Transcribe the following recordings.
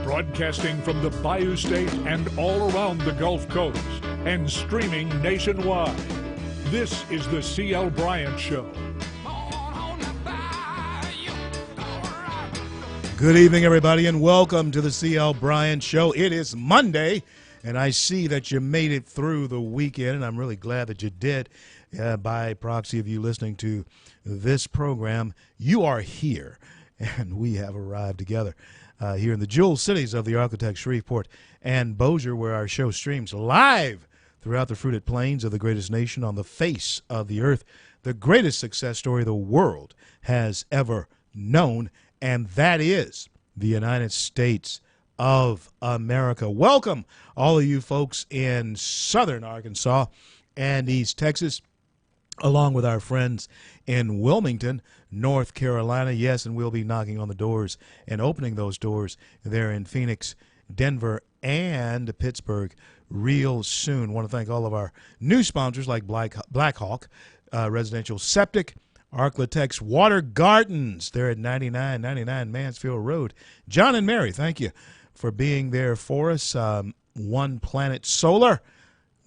Broadcasting from the Bayou State and all around the Gulf Coast and streaming nationwide. This is the C.L. Bryant Show. Good evening, everybody, and welcome to the C.L. Bryant Show. It is Monday, and I see that you made it through the weekend, and I'm really glad that you did. By proxy of you listening to this program, you are here, and we have arrived together here in the jewel cities of the Architect, Shreveport, and Bossier, where our show streams live throughout the fruited plains of the greatest nation on the face of the earth, the greatest success story the world has ever known, and that is the United States of America. Welcome, all of you folks in southern Arkansas and East Texas, along with our friends in Wilmington, North Carolina. Yes, and we'll be knocking on the doors and opening those doors there in Phoenix, Denver, and Pittsburgh real soon. I want to thank all of our new sponsors like Blackhawk, Residential Septic, Arklatex Water Gardens. They're at 9999 Mansfield Road. John and Mary, thank you for being there for us. One Planet Solar,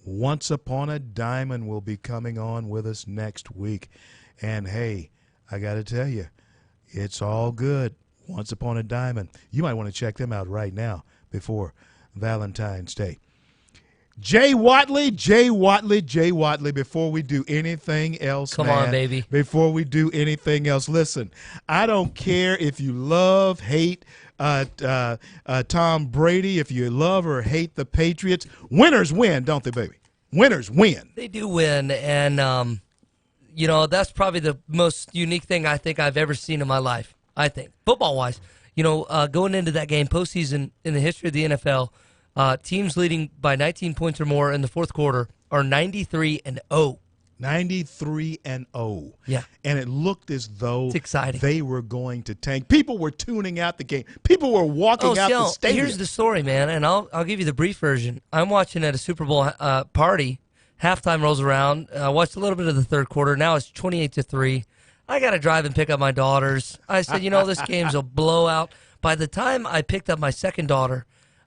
Once Upon a Diamond, will be coming on with us next week. And, hey, I got to tell you, it's all good. Once Upon a Diamond. You might want to check them out right now before Valentine's Day. Jay Watley, before we do anything else, Come on, baby. Before we do anything else, listen, I don't care if you love, hate Tom Brady, if you love or hate the Patriots. Winners win, don't they, baby? Winners win. They do win, and, that's probably the most unique thing I think I've ever seen in my life, I think, football-wise. Going into that game, postseason in the history of the NFL, teams leading by 19 points or more in the fourth quarter are 93-0. 93-0. Yeah. And it looked as though it's exciting. They were going to tank. People were tuning out the game. People were walking out the stadium. Here's the story, man, and I'll give you the brief version. I'm watching at a Super Bowl party. Halftime rolls around. I watched a little bit of the third quarter. Now it's 28-3. I got to drive and pick up my daughters. I said, this game's a blowout. By the time I picked up my second daughter,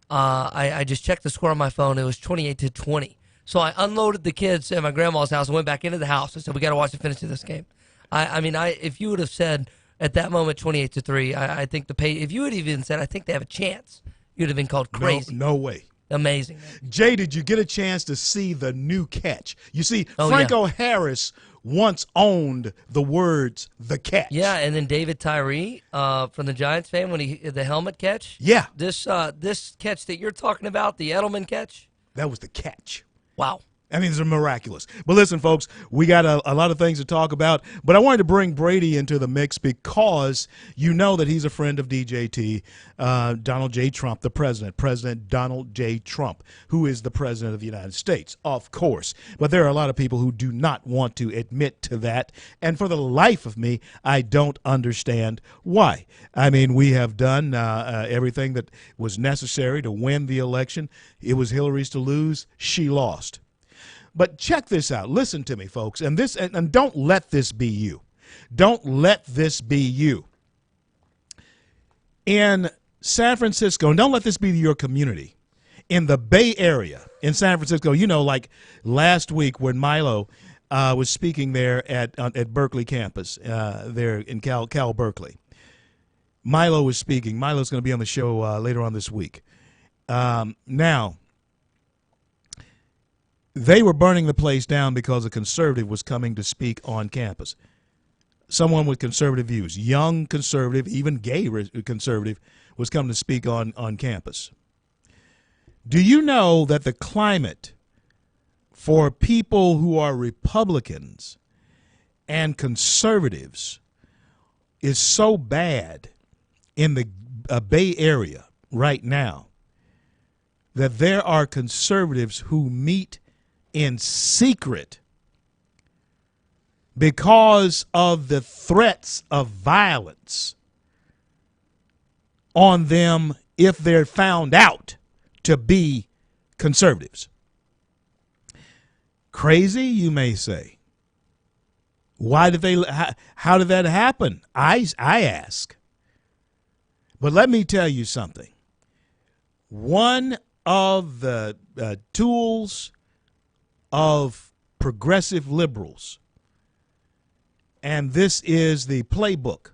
I just checked the score on my phone. It was 28-20. So I unloaded the kids at my grandma's house and went back into the house. I said, we got to watch the finish of this game. If you would have said at that moment 28-3, I think if you had even said, I think they have a chance, you'd have been called crazy. No way. Amazing, man. Jay, did you get a chance to see the new catch? You see, Franco Harris once owned the words "the catch." Yeah, and then David Tyree from the Giants fan, when the helmet catch. Yeah. This catch that you're talking about, the Edelman catch. That was the catch. Wow. It's miraculous. But listen, folks, we got a lot of things to talk about. But I wanted to bring Brady into the mix because you know that he's a friend of DJT, Donald J. Trump, the president, President Donald J. Trump, who is the president of the United States, of course. But there are a lot of people who do not want to admit to that. And for the life of me, I don't understand why. We have done everything that was necessary to win the election. It was Hillary's to lose. She lost. But check this out. Listen to me, folks. And don't let this be you. Don't let this be you. In San Francisco, and don't let this be your community. In the Bay Area, in San Francisco, like last week when Milo was speaking there at Berkeley campus, there in Cal Berkeley. Milo was speaking. Milo's going to be on the show later on this week. Now, they were burning the place down because a conservative was coming to speak on campus. Someone with conservative views, young conservative, even gay conservative, was coming to speak on campus. Do you know that the climate for people who are Republicans and conservatives is so bad in the Bay Area right now that there are conservatives who meet in secret because of the threats of violence on them if they're found out to be conservatives. Crazy, you may say. Why did they? How did that happen? I ask. But let me tell you something. One of the tools of progressive liberals, and this is the playbook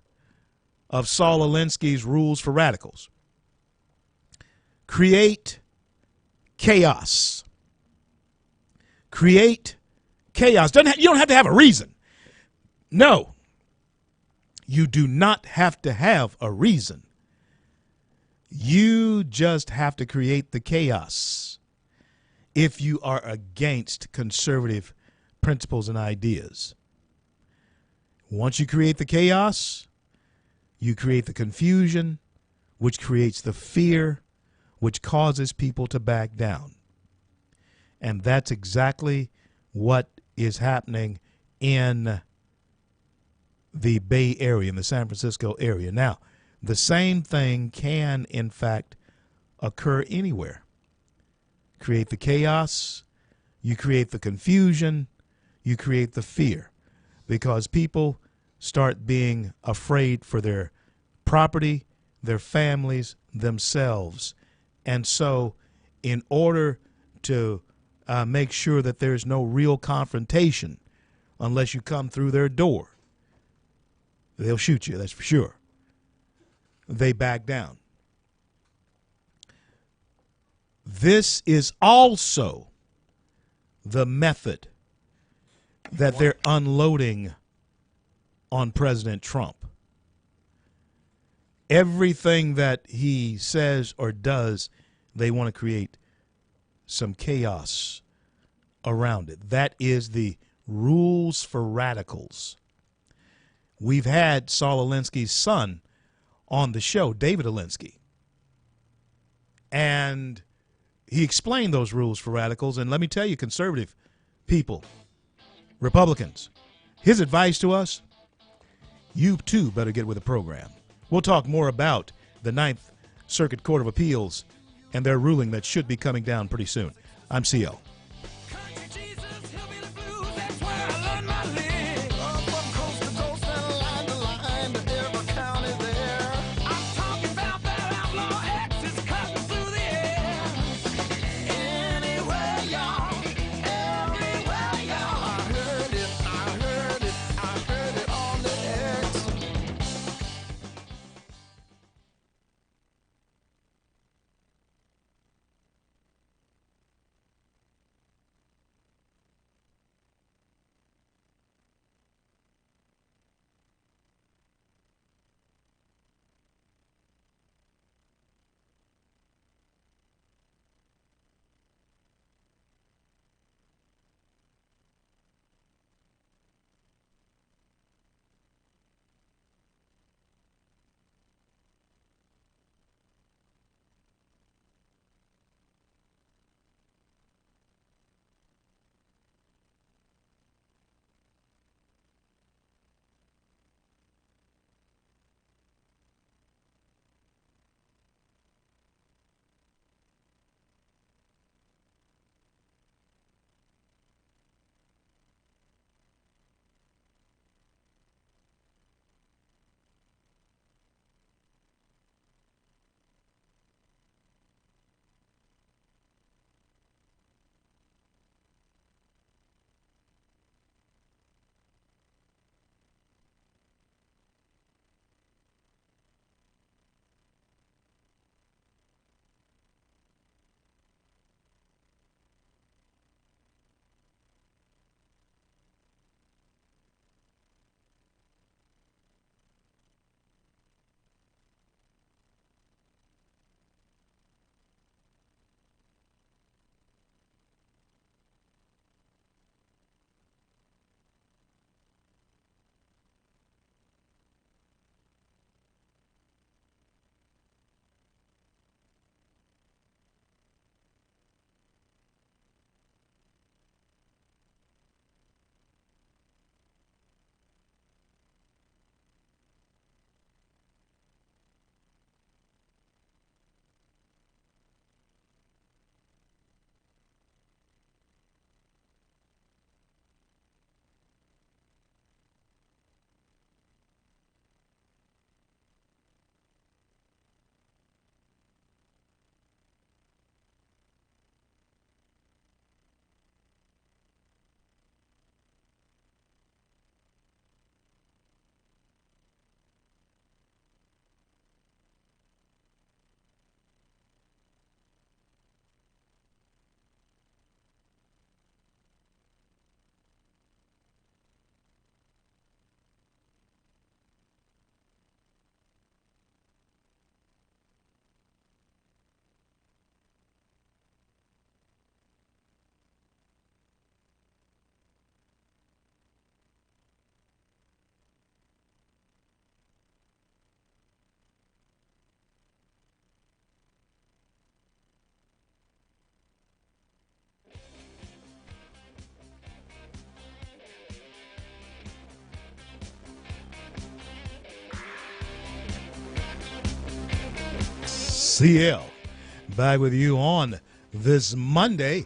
of Saul Alinsky's Rules for Radicals: create chaos. Create chaos. You don't have to have a reason. No, you do not have to have a reason. You just have to create the chaos if you are against conservative principles and ideas. Once you create the chaos, you create the confusion, which creates the fear, which causes people to back down. And that's exactly what is happening in the Bay Area, in the San Francisco area. Now, the same thing can, in fact, occur anywhere. Create the chaos, you create the confusion, you create the fear, because people start being afraid for their property, their families, themselves. And so, in order to make sure that there's no real confrontation unless you come through their door, they'll shoot you, that's for sure. They back down. This is also the method that they're unloading on President Trump. Everything that he says or does, they want to create some chaos around it. That is the rules for radicals. We've had Saul Alinsky's son on the show, David Alinsky, and he explained those rules for radicals. And let me tell you, conservative people, Republicans, his advice to us: you too better get with the program. We'll talk more about the Ninth Circuit Court of Appeals and their ruling that should be coming down pretty soon. I'm CL. CL. Back with you on this Monday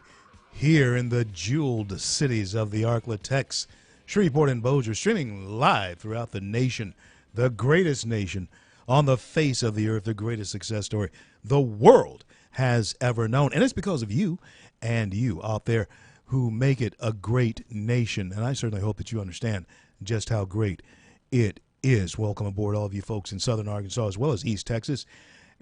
here in the jeweled cities of the Arklatex, Shreveport and Bossier, streaming live throughout the nation, the greatest nation on the face of the earth, the greatest success story the world has ever known. And it's because of you and you out there who make it a great nation. And I certainly hope that you understand just how great it is. Welcome aboard, all of you folks in southern Arkansas as well as East Texas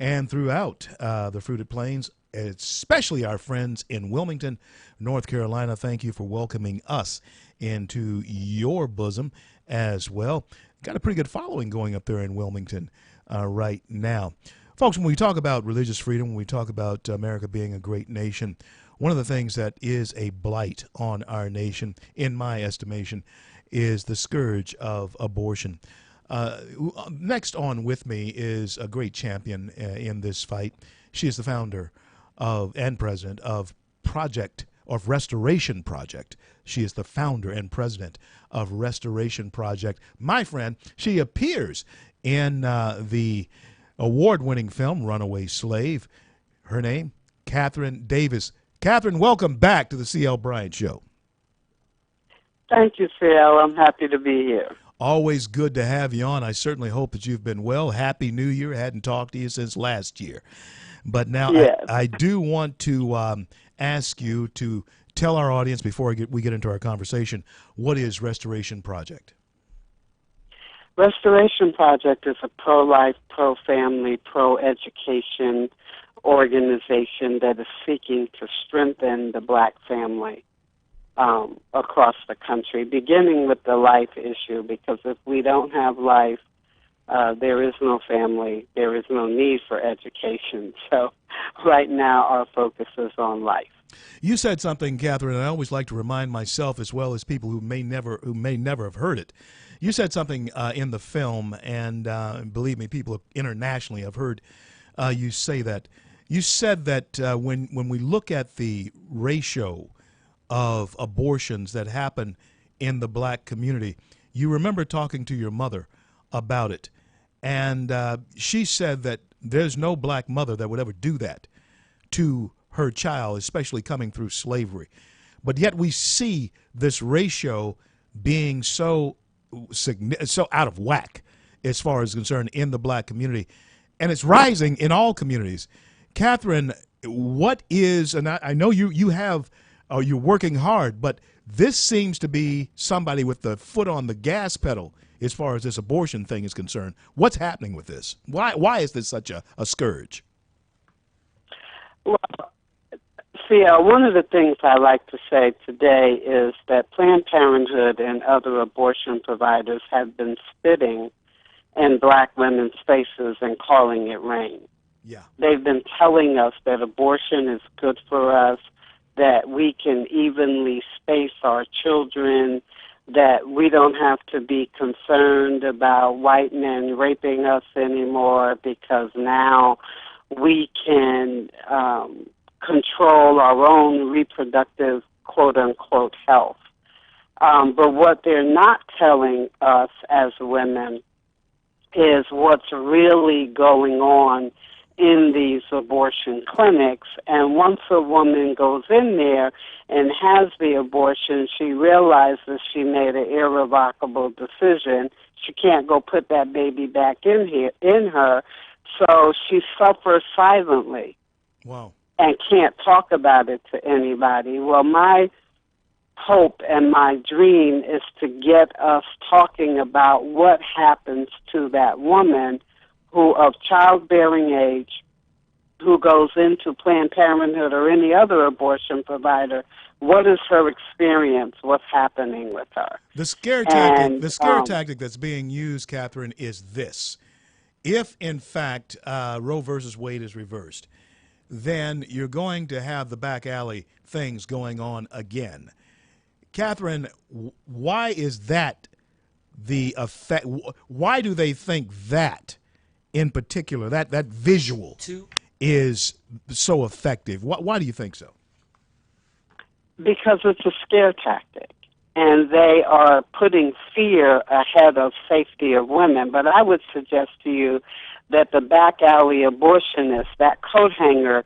and throughout the Fruited Plains, especially our friends in Wilmington, North Carolina. Thank you for welcoming us into your bosom as well. Got a pretty good following going up there in Wilmington right now. Folks, when we talk about religious freedom, when we talk about America being a great nation, one of the things that is a blight on our nation, in my estimation, is the scourge of abortion. Next on with me is a great champion in this fight. She is the founder of and president of Restoration Project. She is the founder and president of Restoration Project. My friend, she appears in the award-winning film Runaway Slave. Her name, Catherine Davis. Catherine, welcome back to the C.L. Bryant Show. Thank you, CL. I'm happy to be here. Always good to have you on. I certainly hope that you've been well. Happy New Year. Hadn't talked to you since last year. But now Yes. I do want to ask you to tell our audience before we get into our conversation, what is Restoration Project? Restoration Project is a pro-life, pro-family, pro-education organization that is seeking to strengthen the black family across the country, beginning with the life issue, because if we don't have life, there is no family, there is no need for education. So right now our focus is on life. You said something, Catherine, and I always like to remind myself as well as people who may never have heard it. You said something in the film, and believe me, people internationally have heard you say that. You said that when we look at the ratio of abortions that happen in the black community, you remember talking to your mother about it, and she said that there's no black mother that would ever do that to her child, especially coming through slavery. But yet we see this ratio being so out of whack as far as concerned in the black community, and it's rising in all communities. Catherine, what is, and I know you have, you're working hard, but this seems to be somebody with the foot on the gas pedal as far as this abortion thing is concerned. What's happening with this? Why is this such a scourge? Well, CL, one of the things I like to say today is that Planned Parenthood and other abortion providers have been spitting in black women's faces and calling it rain. Yeah. They've been telling us that abortion is good for us, that we can evenly space our children, that we don't have to be concerned about white men raping us anymore because now we can control our own reproductive, quote-unquote, health. But what they're not telling us as women is what's really going on in these abortion clinics. And once a woman goes in there and has the abortion, she realizes she made an irrevocable decision. She can't go put that baby back in her, so she suffers silently. Wow. And can't talk about it to anybody. Well, my hope and my dream is to get us talking about what happens to that woman who of childbearing age, who goes into Planned Parenthood or any other abortion provider. What is her experience? What's happening with her? The scare tactic that's being used, Catherine, is this. If, in fact, Roe versus Wade is reversed, then you're going to have the back alley things going on again. Catherine, why is that the effect? Why do they think that, in particular, that visual is so effective? Why do you think so? Because it's a scare tactic. and they are putting fear ahead of safety of women. But I would suggest to you that the back alley abortionist, that coat hanger,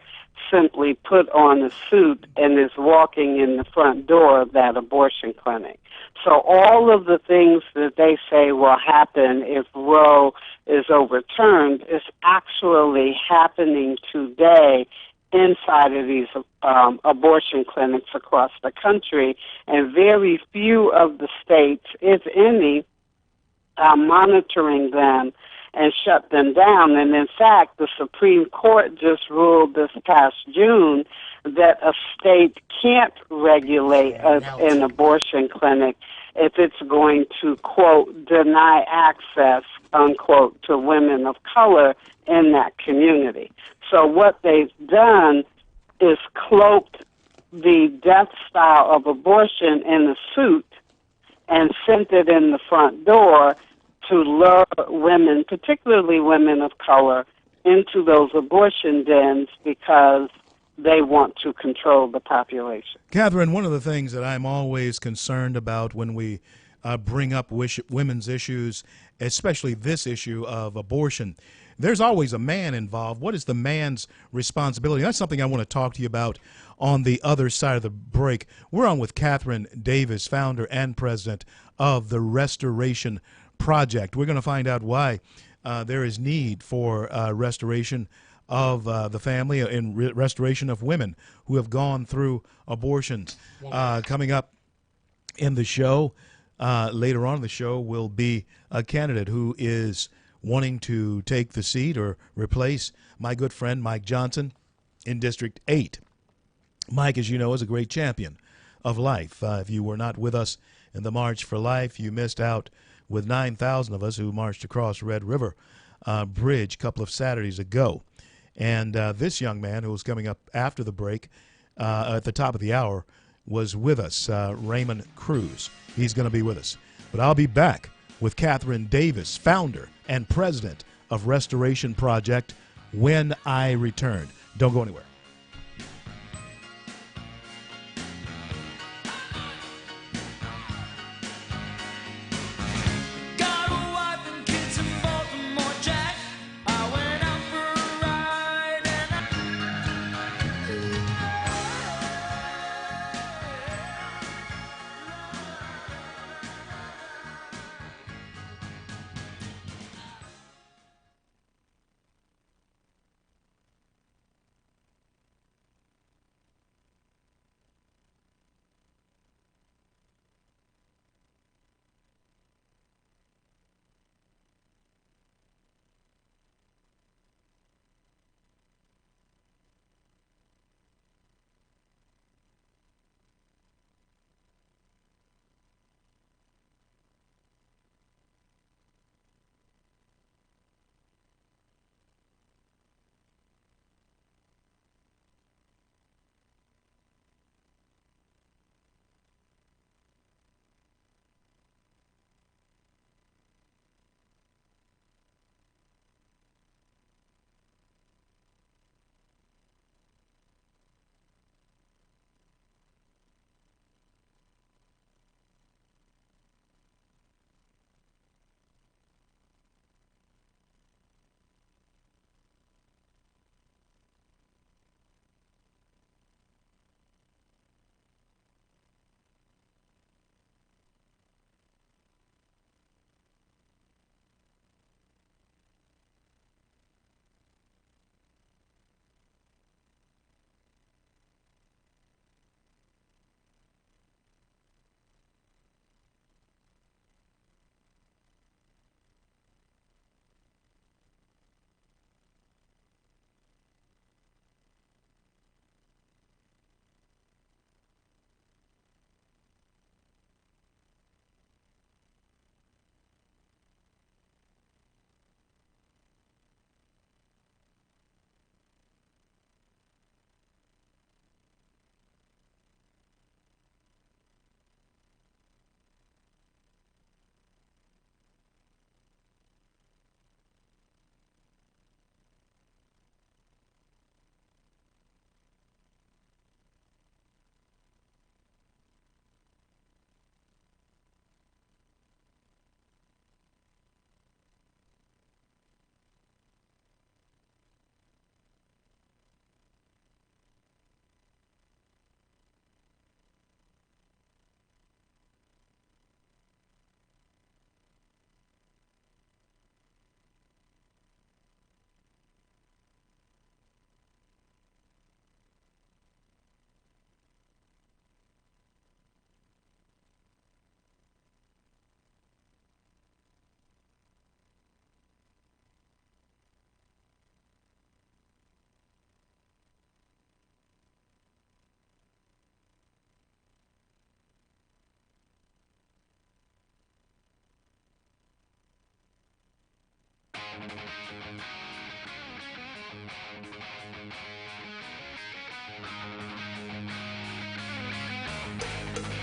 simply put on a suit and is walking in the front door of that abortion clinic. So all of the things that they say will happen if Roe is overturned is actually happening today inside of these abortion clinics across the country, and very few of the states, if any, are monitoring them and shut them down. And in fact, the Supreme Court just ruled this past June that a state can't regulate an abortion clinic if it's going to, quote, deny access, unquote, to women of color in that community. So what they've done is cloaked the death style of abortion in a suit and sent it in the front door to lure women, particularly women of color, into those abortion dens because they want to control the population. Catherine, one of the things that I'm always concerned about when we bring up women's issues, especially this issue of abortion, there's always a man involved. What is the man's responsibility? That's something I want to talk to you about on the other side of the break. We're on with Catherine Davis, founder and president of the Restoration Project. We're going to find out why there is need for restoration of the family and restoration of women who have gone through abortions. Coming up in the show, later on in the show, will be a candidate who is wanting to take the seat or replace my good friend Mike Johnson in District 8. Mike, as you know, is a great champion of life. If you were not with us in the March for Life, you missed out with 9,000 of us who marched across Red River Bridge a couple of Saturdays ago. And this young man, who was coming up after the break at the top of the hour, was with us, Raymond Cruz. He's going to be with us. But I'll be back with Catherine Davis, founder and president of Restoration Project, when I return. Don't go anywhere.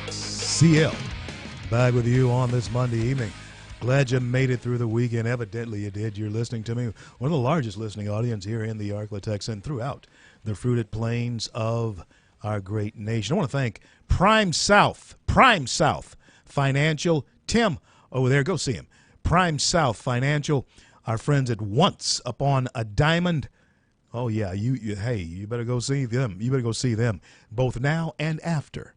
CL, back with you on this Monday evening. Glad you made it through the weekend. Evidently you did. You're listening to me. One of the largest listening audience here in the Arklatex and throughout the fruited plains of our great nation. I want to thank Prime South Financial. Tim over there, go see him. Prime South Financial, our friends at Once Upon a Diamond. Oh yeah, you better go see them. You better go see them both now and after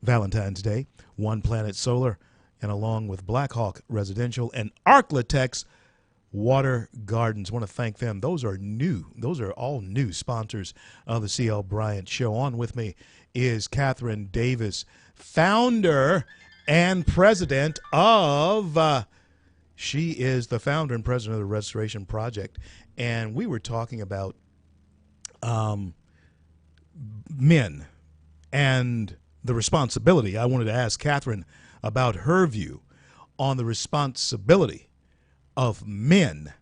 Valentine's Day. One Planet Solar, and along with Black Hawk Residential and Arklatex Water Gardens. I want to thank them. Those are new. Those are all new sponsors of the C.L. Bryant Show. On with me is Catherine Davis, founder and president of, she is the founder and president of the Restoration Project. And we were talking about men and the responsibility. I wanted to ask Catherine about her view on the responsibility of men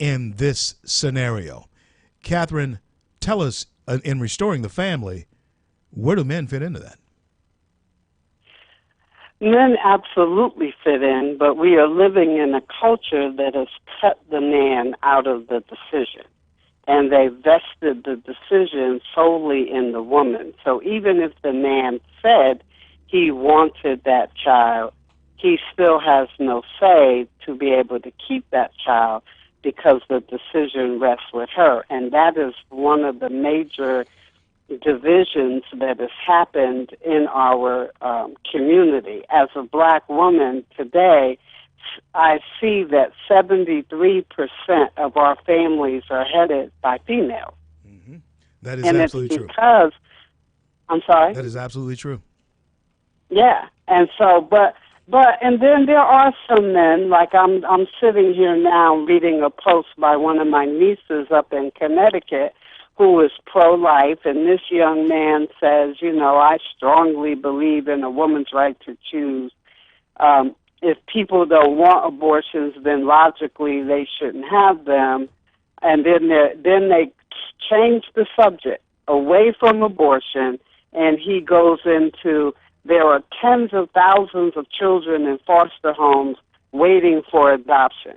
in this scenario. Catherine, tell us, in restoring the family, where do men fit into that? Men absolutely fit in, but we are living in a culture that has cut the man out of the decision. And they vested the decision solely in the woman. So even if the man said he wanted that child, he still has no say to be able to keep that child because the decision rests with her. And that is one of the major divisions that has happened in our community. As a black woman today, I see that 73% of our families are headed by females. Mm-hmm. That is and absolutely it's because, true. I'm sorry? That is absolutely true. Yeah. And so, and then there are some men, like I'm sitting here now reading a post by one of my nieces up in Connecticut who is pro-life, and this young man says, I strongly believe in a woman's right to choose. If people don't want abortions, then logically they shouldn't have them. And then they change the subject away from abortion, and he goes into there are tens of thousands of children in foster homes waiting for adoption.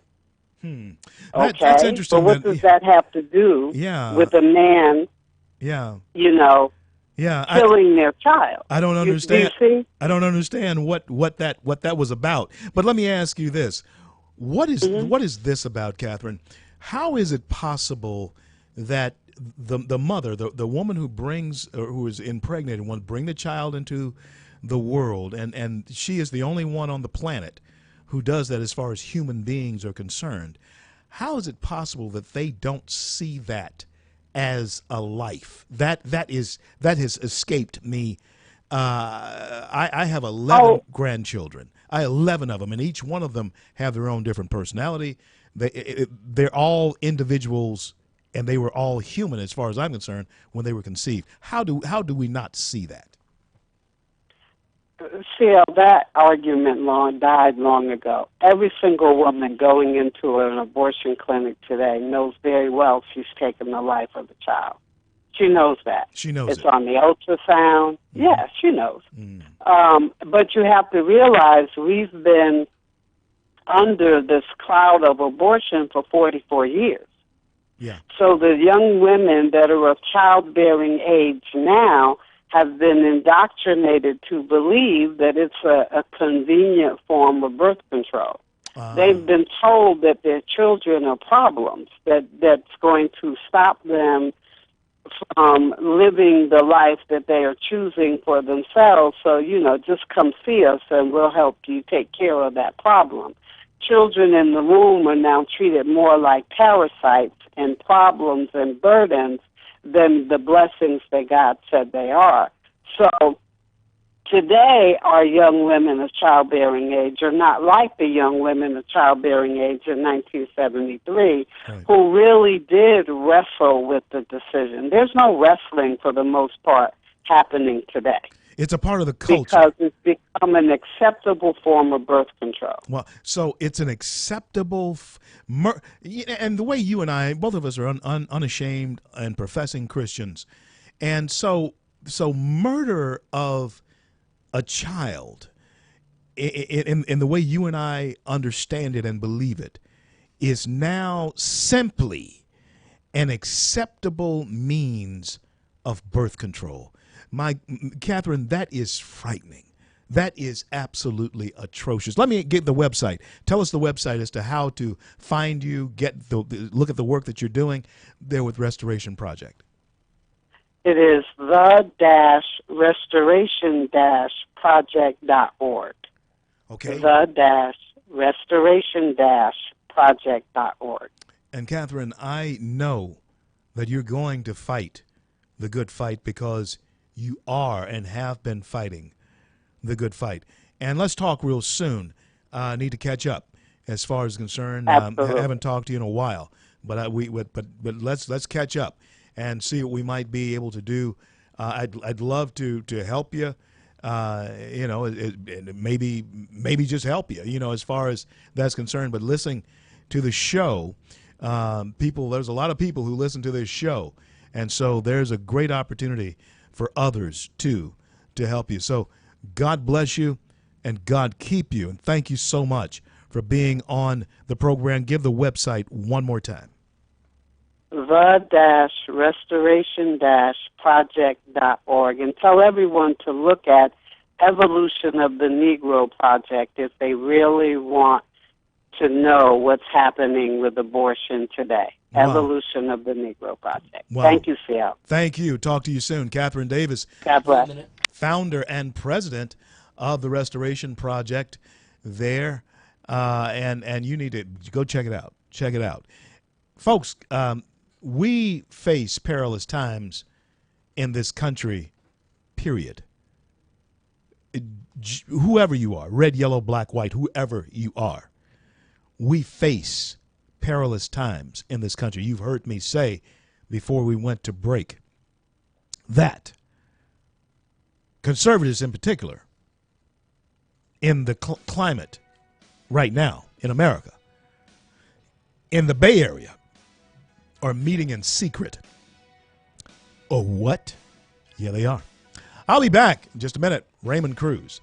Okay, that's interesting. But what does that have to do with a man? Killing their child. I don't understand. You see? I don't understand what that was about. But let me ask you this: what is this about, Catherine? How is it possible that the mother, the woman who brings or who is impregnated, wants to bring the child into the world, and she is the only one on the planet who does that as far as human beings are concerned? How is it possible that they don't see that as a life? That has escaped me. I have 11 grandchildren. I have 11 of them, and each one of them have their own different personality. They're all individuals, and they were all human as far as I'm concerned when they were conceived. How do we not see that? See, that argument died long ago. Every single woman going into an abortion clinic today knows very well she's taken the life of the child. She knows that. She knows it's on the ultrasound. Mm-hmm. Yeah, she knows. But you have to realize we've been under this cloud of abortion for 44 years. Yeah. So the young women that are of childbearing age now have been indoctrinated to believe that it's a convenient form of birth control. They've been told that their children are problems, that's going to stop them from living the life that they are choosing for themselves. So, just come see us and we'll help you take care of that problem. Children in the womb are now treated more like parasites and problems and burdens than the blessings that God said they are. So today, our young women of childbearing age are not like the young women of childbearing age in 1973, who really did wrestle with the decision. There's no wrestling, for the most part, happening today. It's a part of the culture. because it's become an acceptable form of birth control. Well, so it's an acceptable, and the way you and I, both of us are unashamed and professing Christians, and so murder of a child, in the way you and I understand it and believe it, is now simply an acceptable means of birth control. Catherine, that is frightening. That is absolutely atrocious. Let me get the website. Tell us the website as to how to find you, look at the work that you're doing there with Restoration Project. It is the-restoration-project.org. Okay. The-restoration-project.org. And Catherine, I know that you're going to fight the good fight because you are and have been fighting the good fight. And let's talk real soon. I need to catch up as far as concerned. I haven't talked to you in a while, but let's catch up and see what we might be able to do. I'd love to help you. Maybe just help you. As far as that's concerned. But listening to the show, there's a lot of people who listen to this show, and so there's a great opportunity for others too to help you. So God bless you and God keep you, and thank you so much for being on the program. Give the website one more time. The-restoration-project.org, and tell everyone to look at Evolution of the Negro Project if they really want to know what's happening with abortion today. Wow. Evolution of the Negro Project. Wow. Thank you, CL. Thank you. Talk to you soon. Catherine Davis, God bless. founder and president of the Restoration Project there. And you need to go check it out. Check it out. Folks, we face perilous times in this country, period. Whoever you are, red, yellow, black, white, whoever you are, we face perilous times in this country. You've heard me say before we went to break that conservatives in particular, in the climate right now in America, in the Bay Area, are meeting in secret. Oh, what? Yeah, they are. I'll be back in just a minute. Raymond Cruz.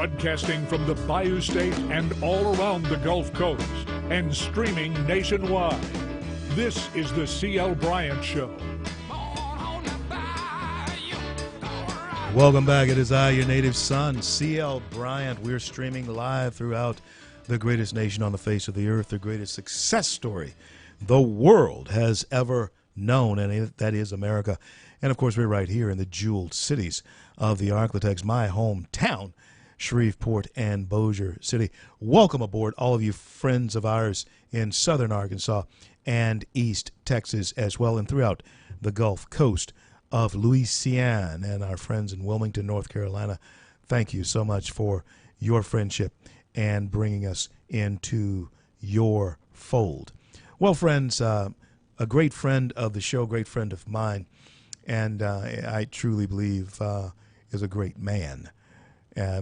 Broadcasting from the Bayou State and all around the Gulf Coast and streaming nationwide. This is the C.L. Bryant Show. Welcome back. It is I, your native son, C.L. Bryant. We're streaming live throughout the greatest nation on the face of the earth, the greatest success story the world has ever known, and that is America. And, of course, we're right here in the jeweled cities of the Arklatex, my hometown, Shreveport and Bossier City. Welcome aboard, all of you friends of ours in southern Arkansas and East Texas as well, and throughout the Gulf Coast of Louisiana, and our friends in Wilmington, North Carolina. Thank you so much for your friendship and bringing us into your fold. Well, friends, a great friend of the show, great friend of mine, and I truly believe is a great man.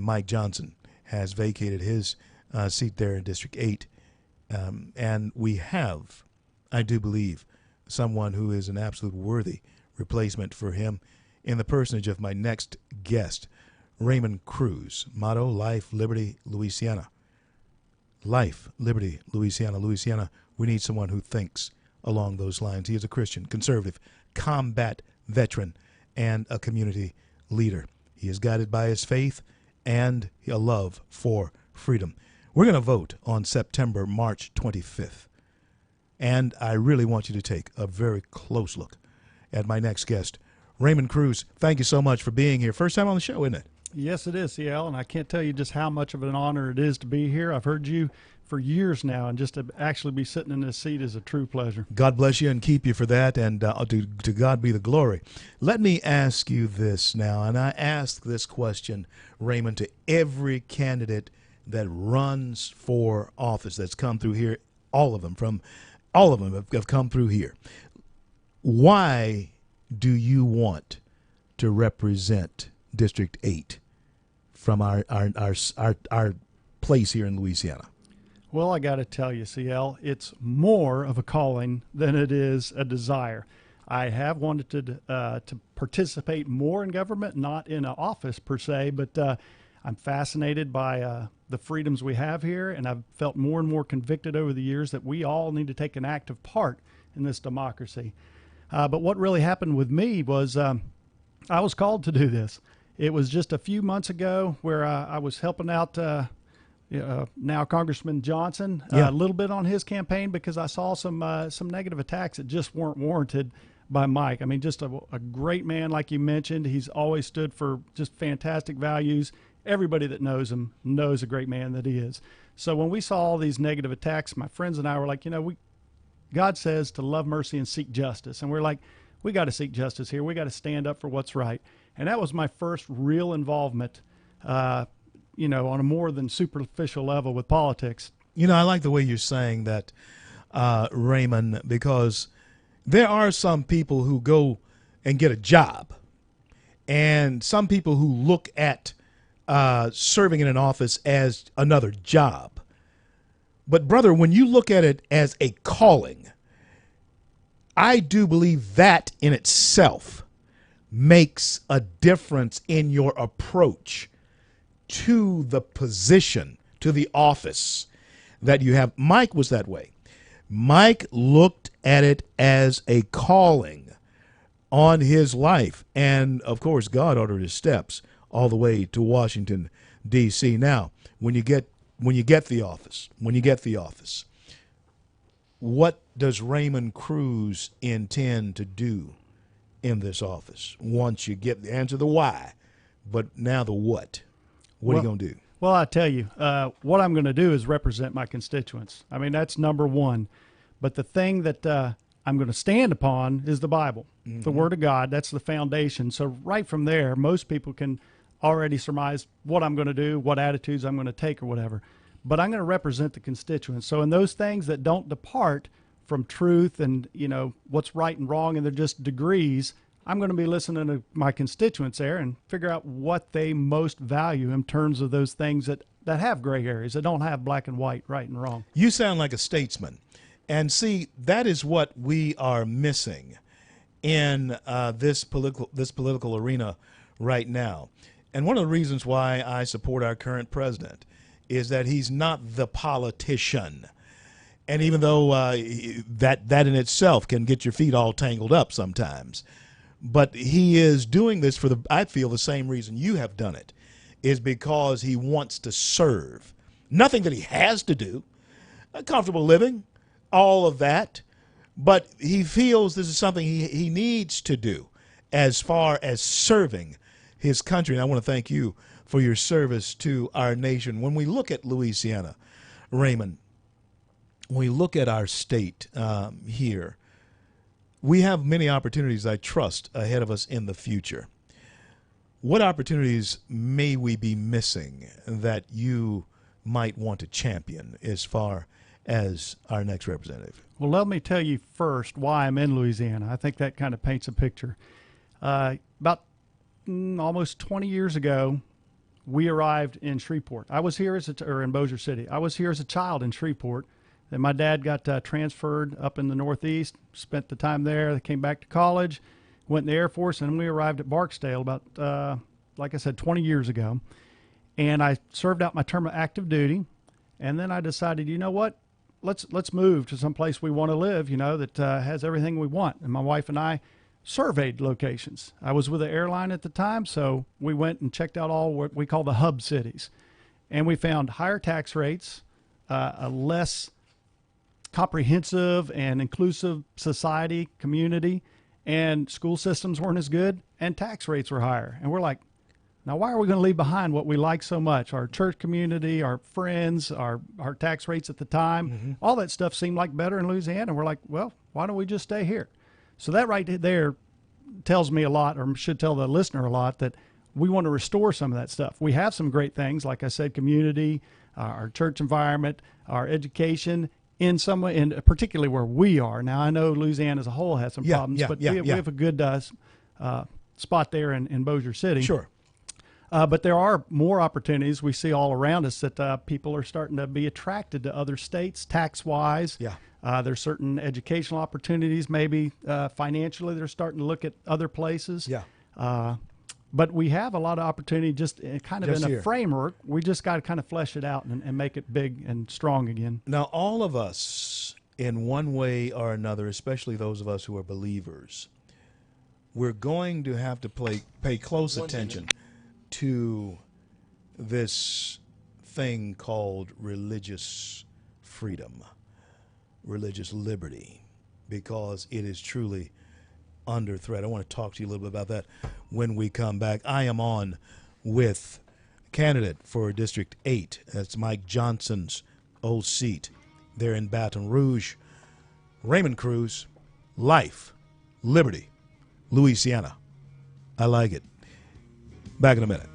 Mike Johnson has vacated his seat there in District 8, and we have, I do believe, someone who is an absolute worthy replacement for him in the personage of my next guest, Raymond Cruz. Motto, Life, Liberty, Louisiana. Life, Liberty, Louisiana. Louisiana, we need someone who thinks along those lines. He is a Christian, conservative, combat veteran, and a community leader. He is guided by his faith and a love for freedom. We're going to vote on March 25th. And I really want you to take a very close look at my next guest, Raymond Cruz. Thank you so much for being here. First time on the show, isn't it? Yes, it is, CL, and I can't tell you just how much of an honor it is to be here. I've heard you for years now, and just to actually be sitting in this seat is a true pleasure. God bless you and keep you for that, and to God be the glory. Let me ask you this now, and I ask this question, Raymond, to every candidate that runs for office that's come through here. All of them have come through here. Why do you want to represent District 8 from our place here in Louisiana? Well, I got to tell you, CL, it's more of a calling than it is a desire. I have wanted to participate more in government, not in an office per se, but I'm fascinated by the freedoms we have here, and I've felt more and more convicted over the years that we all need to take an active part in this democracy. But what really happened with me was I was called to do this. It was just a few months ago where I was helping out now Congressman Johnson a little bit on his campaign because I saw some negative attacks that just weren't warranted by Mike. I mean, just a great man, like you mentioned. He's always stood for just fantastic values. Everybody that knows him knows a great man that he is. So when we saw all these negative attacks, my friends and I were like, God says to love mercy and seek justice. And we're like, we got to seek justice here. We got to stand up for what's right. And that was my first real involvement, on a more than superficial level with politics. I like the way you're saying that, Raymond, because there are some people who go and get a job, and some people who look at serving in an office as another job. But, brother, when you look at it as a calling, I do believe that in itself makes a difference in your approach to the position, to the office that you have. Mike was that way. Mike looked at it as a calling on his life. And, of course, God ordered his steps all the way to Washington, D.C. Now, when you get the office, what does Raymond Cruz intend to do in this office once you get the answer the why, but now the what? What are you going to do? Well, I tell you, what I'm going to do is represent my constituents. I mean, that's number one. But the thing that I'm going to stand upon is the Bible, the Word of God. That's the foundation. So right from there, most people can already surmise what I'm going to do, what attitudes I'm going to take or whatever. But I'm going to represent the constituents. So in those things that don't depart from truth and, what's right and wrong, and they're just degrees, I'm going to be listening to my constituents there and figure out what they most value in terms of those things that have gray areas, that don't have black and white, right and wrong. You sound like a statesman. And see, that is what we are missing in this political arena right now. And one of the reasons why I support our current president is that he's not the politician. And even though that in itself can get your feet all tangled up sometimes, but he is doing this for I feel the same reason you have done it, is because he wants to serve. Nothing that he has to do, a comfortable living, all of that, but he feels this is something he needs to do as far as serving his country. And I want to thank you for your service to our nation. When we look at Louisiana, Raymond, when we look at our state here, we have many opportunities, I trust, ahead of us in the future. What opportunities may we be missing that you might want to champion as far as our next representative? Well, let me tell you first why I'm in Louisiana. I think that kind of paints a picture. About almost 20 years ago, we arrived in Shreveport. I was here or in Bossier City. I was here as a child in Shreveport. Then my dad got transferred up in the Northeast, spent the time there. They came back to college, went in the Air Force, and we arrived at Barksdale about, like I said, 20 years ago. And I served out my term of active duty. And then I decided, you know what? Let's move to some place we want to live, that has everything we want. And my wife and I surveyed locations. I was with an airline at the time, so we went and checked out all what we call the hub cities. And we found higher tax rates, a less comprehensive and inclusive society, community, and school systems weren't as good, and tax rates were higher. And we're like, now why are we going to leave behind what we like so much? Our church community, our friends, our tax rates at the time, all that stuff seemed like better in Louisiana. And we're like, well, why don't we just stay here? So that right there tells me a lot, or should tell the listener a lot, that we want to restore some of that stuff. We have some great things, like I said, community, our church environment, our education, in some way, and particularly where we are. Now, I know Louisiana as a whole has some problems, but we have a good spot there in Bossier City. Sure. But there are more opportunities we see all around us that people are starting to be attracted to other states tax-wise. Yeah. There's certain educational opportunities, maybe financially they're starting to look at other places. Yeah. But we have a lot of opportunity just kind of Just in here. a framework. We just got to kind of flesh it out and make it big and strong again. Now, all of us, in one way or another, especially those of us who are believers, we're going to have to pay close attention to this thing called religious freedom, religious liberty, because it is truly under threat. I want to talk to you a little bit about that when we come back. I am on with candidate for District 8. That's Mike Johnson's old seat there in Baton Rouge. Raymond Cruz, life, liberty, Louisiana. I like it. Back in a minute.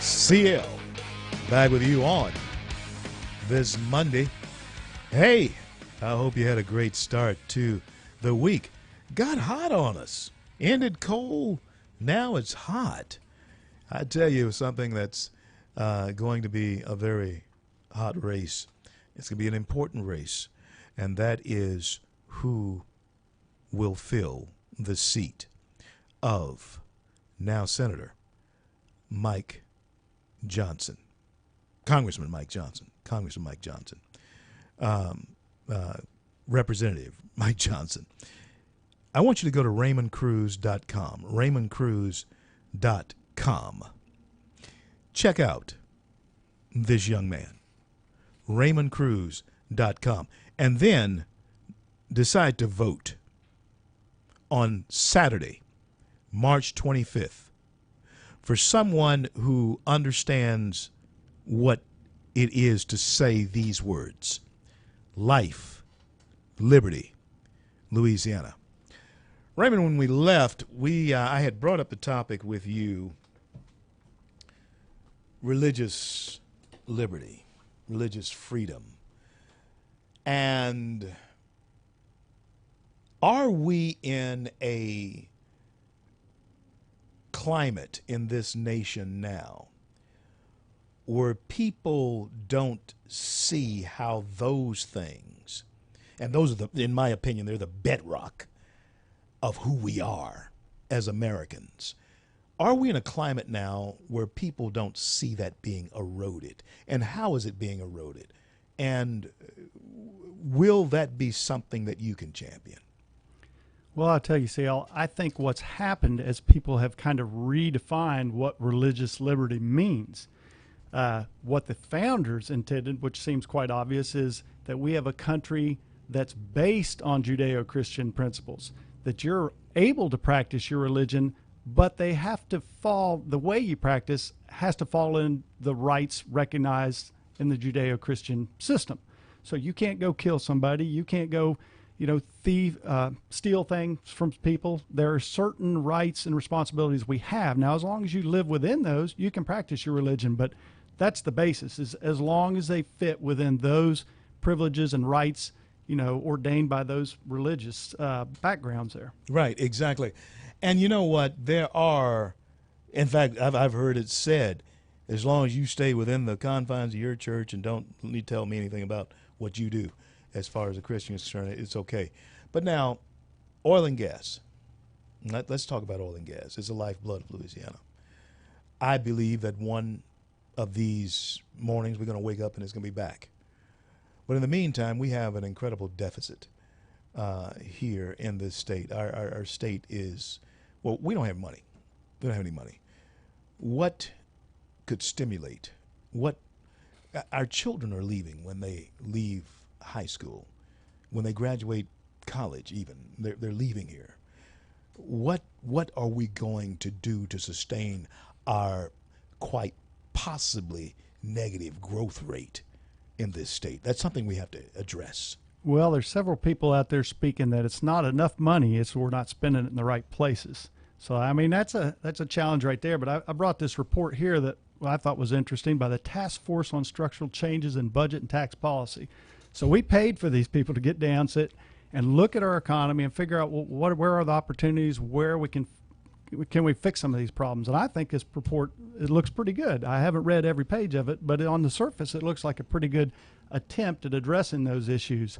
CL, back with you on this Monday. Hey, I hope you had a great start to the week. Got hot on us. Ended cold, now it's hot. I tell you something that's going to be a very hot race. It's going to be an important race, and that is who will fill the seat of now Senator Mike Johnson, Congressman Mike Johnson, Representative Mike Johnson. I want you to go to RaymondCruz.com, RaymondCruz.com. Check out this young man, RaymondCruz.com, and then decide to vote on Saturday, March 25th, for someone who understands what it is to say these words: life, liberty, Louisiana. Raymond, when we left, I had brought up the topic with you, religious liberty, religious freedom. And are we in a climate in this nation now where people don't see how those things, and those are in my opinion, they're the bedrock of who we are as Americans. Are we in a climate now where people don't see that being eroded? And how is it being eroded? And will that be something that you can champion? Well, I'll tell you, CL, I think what's happened as people have kind of redefined what religious liberty means. What the founders intended, which seems quite obvious, is that we have a country that's based on Judeo-Christian principles, that you're able to practice your religion, but they have to fall, the way you practice has to fall in the rights recognized in the Judeo-Christian system. So you can't go kill somebody, you can't go steal things from people. There are certain rights and responsibilities we have. Now, as long as you live within those, you can practice your religion, but that's the basis, is as long as they fit within those privileges and rights, ordained by those religious backgrounds there. Right, exactly. And you know what? There are, in fact, I've heard it said, as long as you stay within the confines of your church and don't need to tell me anything about what you do, as far as a Christian is concerned, it's okay. But now, oil and gas. Let's talk about oil and gas. It's the lifeblood of Louisiana. I believe that one of these mornings we're going to wake up and it's going to be back. But in the meantime, we have an incredible deficit here in this state. Our state is, well, we don't have money. We don't have any money. What could stimulate? What our children are leaving when they leave high school, when they graduate college even, they're leaving here. What are we going to do to sustain our quite possibly negative growth rate in this state? That's something we have to address. Well, there's several people out there speaking that it's not enough money, it's we're not spending it in the right places. So, I mean, that's a challenge right there. But I brought this report here that I thought was interesting by the Task Force on Structural Changes in Budget and Tax Policy. So we paid for these people to get down, sit, and look at our economy and figure out where are the opportunities, where we can we fix some of these problems. And I think this report, it looks pretty good. I haven't read every page of it, but on the surface, it looks like a pretty good attempt at addressing those issues.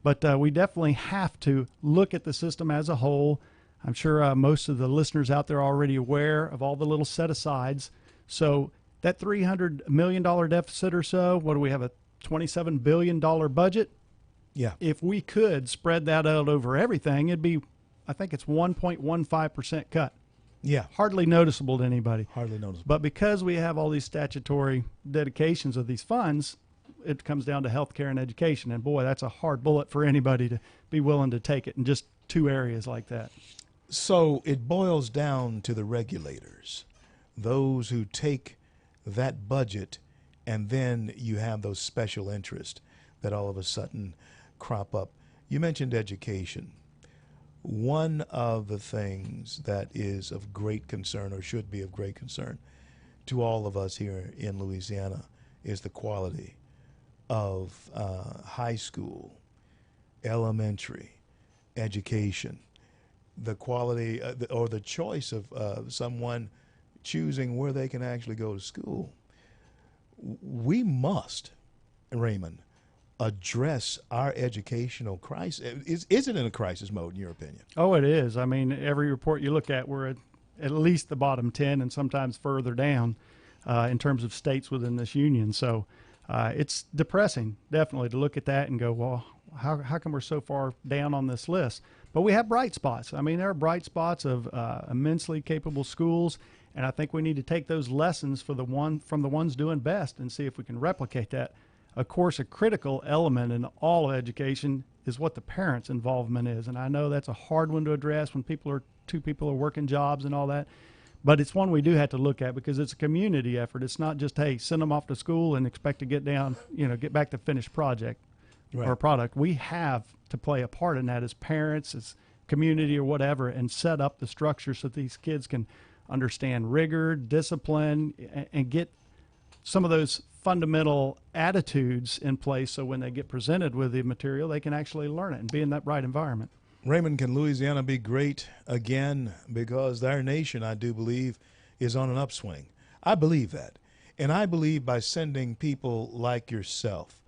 But we definitely have to look at the system as a whole. I'm sure most of the listeners out there are already aware of all the little set-asides. So that $300 million deficit or so, what do we have, a $27 billion budget? Yeah. If we could spread that out over everything, it'd be, I think it's 1.15% cut. Yeah. Hardly noticeable to anybody. Hardly noticeable. But because we have all these statutory dedications of these funds, it comes down to healthcare and education. And boy, that's a hard bullet for anybody to be willing to take it in just two areas like that. So it boils down to the regulators, those who take that budget, and then you have those special interests that all of a sudden crop up. You mentioned education. One of the things that is of great concern, or should be of great concern, to all of us here in Louisiana is the quality of high school, elementary education, the quality or the choice of someone choosing where they can actually go to school. We must, Raymond, address our educational crisis. Is it in a crisis mode, in your opinion? Oh, it is. I mean, every report you look at, we're at least the bottom 10 and sometimes further down in terms of states within this union. So it's depressing, definitely, to look at that and go, well, how come we're so far down on this list? But we have bright spots. I mean, there are bright spots of immensely capable schools, and I think we need to take those lessons from the ones doing best and see if we can replicate that. Of course, a critical element in all of education is what the parents' involvement is, and I know that's a hard one to address when two people are working jobs and all that, but it's one we do have to look at because it's a community effort. It's not just, hey, send them off to school and expect to get back to finished project or product. We have to play a part in that as parents, as community or whatever, and set up the structure so that these kids can understand rigor, discipline, and get some of those fundamental attitudes in place so when they get presented with the material, they can actually learn it and be in that right environment. Raymond, can Louisiana be great again? Because our nation, I do believe, is on an upswing. I believe that. And I believe by sending people like yourself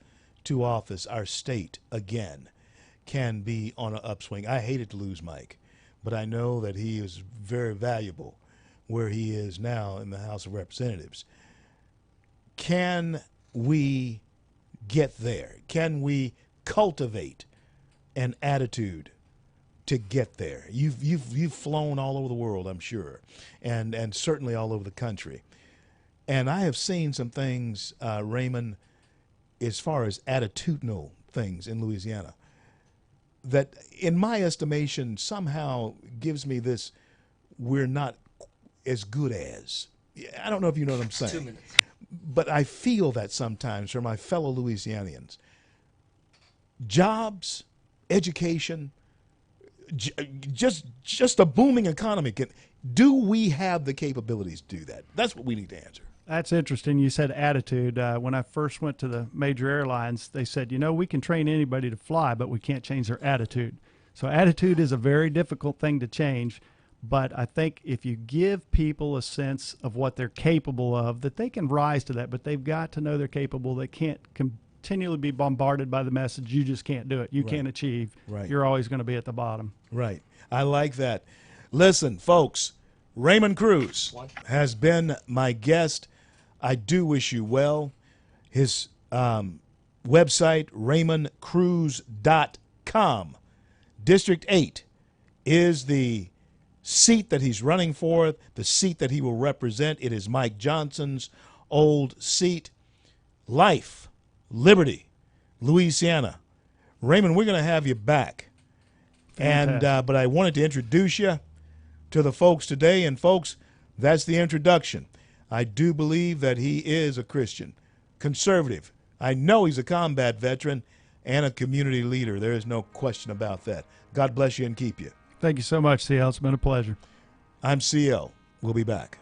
to office, our state, again, can be on an upswing. I hated to lose Mike, but I know that he is very valuable where he is now in the House of Representatives. Can we get there? Can we cultivate an attitude to get there? You've flown all over the world, I'm sure, and certainly all over the country. And I have seen some things, Raymond, as far as attitudinal things in Louisiana that, in my estimation, somehow gives me this, we're not as good as. I don't know if you know what I'm saying. 2 minutes. But I feel that sometimes from my fellow Louisianians. Jobs, education, just a booming economy. Do we have the capabilities to do that? That's what we need to answer. That's interesting. You said attitude. When I first went to the major airlines, they said, we can train anybody to fly, but we can't change their attitude. So attitude is a very difficult thing to change. But I think if you give people a sense of what they're capable of, that they can rise to that, but they've got to know they're capable. They can't continually be bombarded by the message, you just can't do it. You can't achieve. Right. You're always going to be at the bottom. Right. I like that. Listen, folks, Raymond Cruz has been my guest. I do wish you well. His website, RaymondCruz.com. District 8 is the seat that he's running for, the seat that he will represent. It is Mike Johnson's old seat. Life, liberty, Louisiana. Raymond, we're going to have you back. Fantastic. But I wanted to introduce you to the folks today. And, folks, that's the introduction. I do believe that he is a Christian, conservative. I know he's a combat veteran and a community leader. There is no question about that. God bless you and keep you. Thank you so much, CL. It's been a pleasure. I'm CL. We'll be back.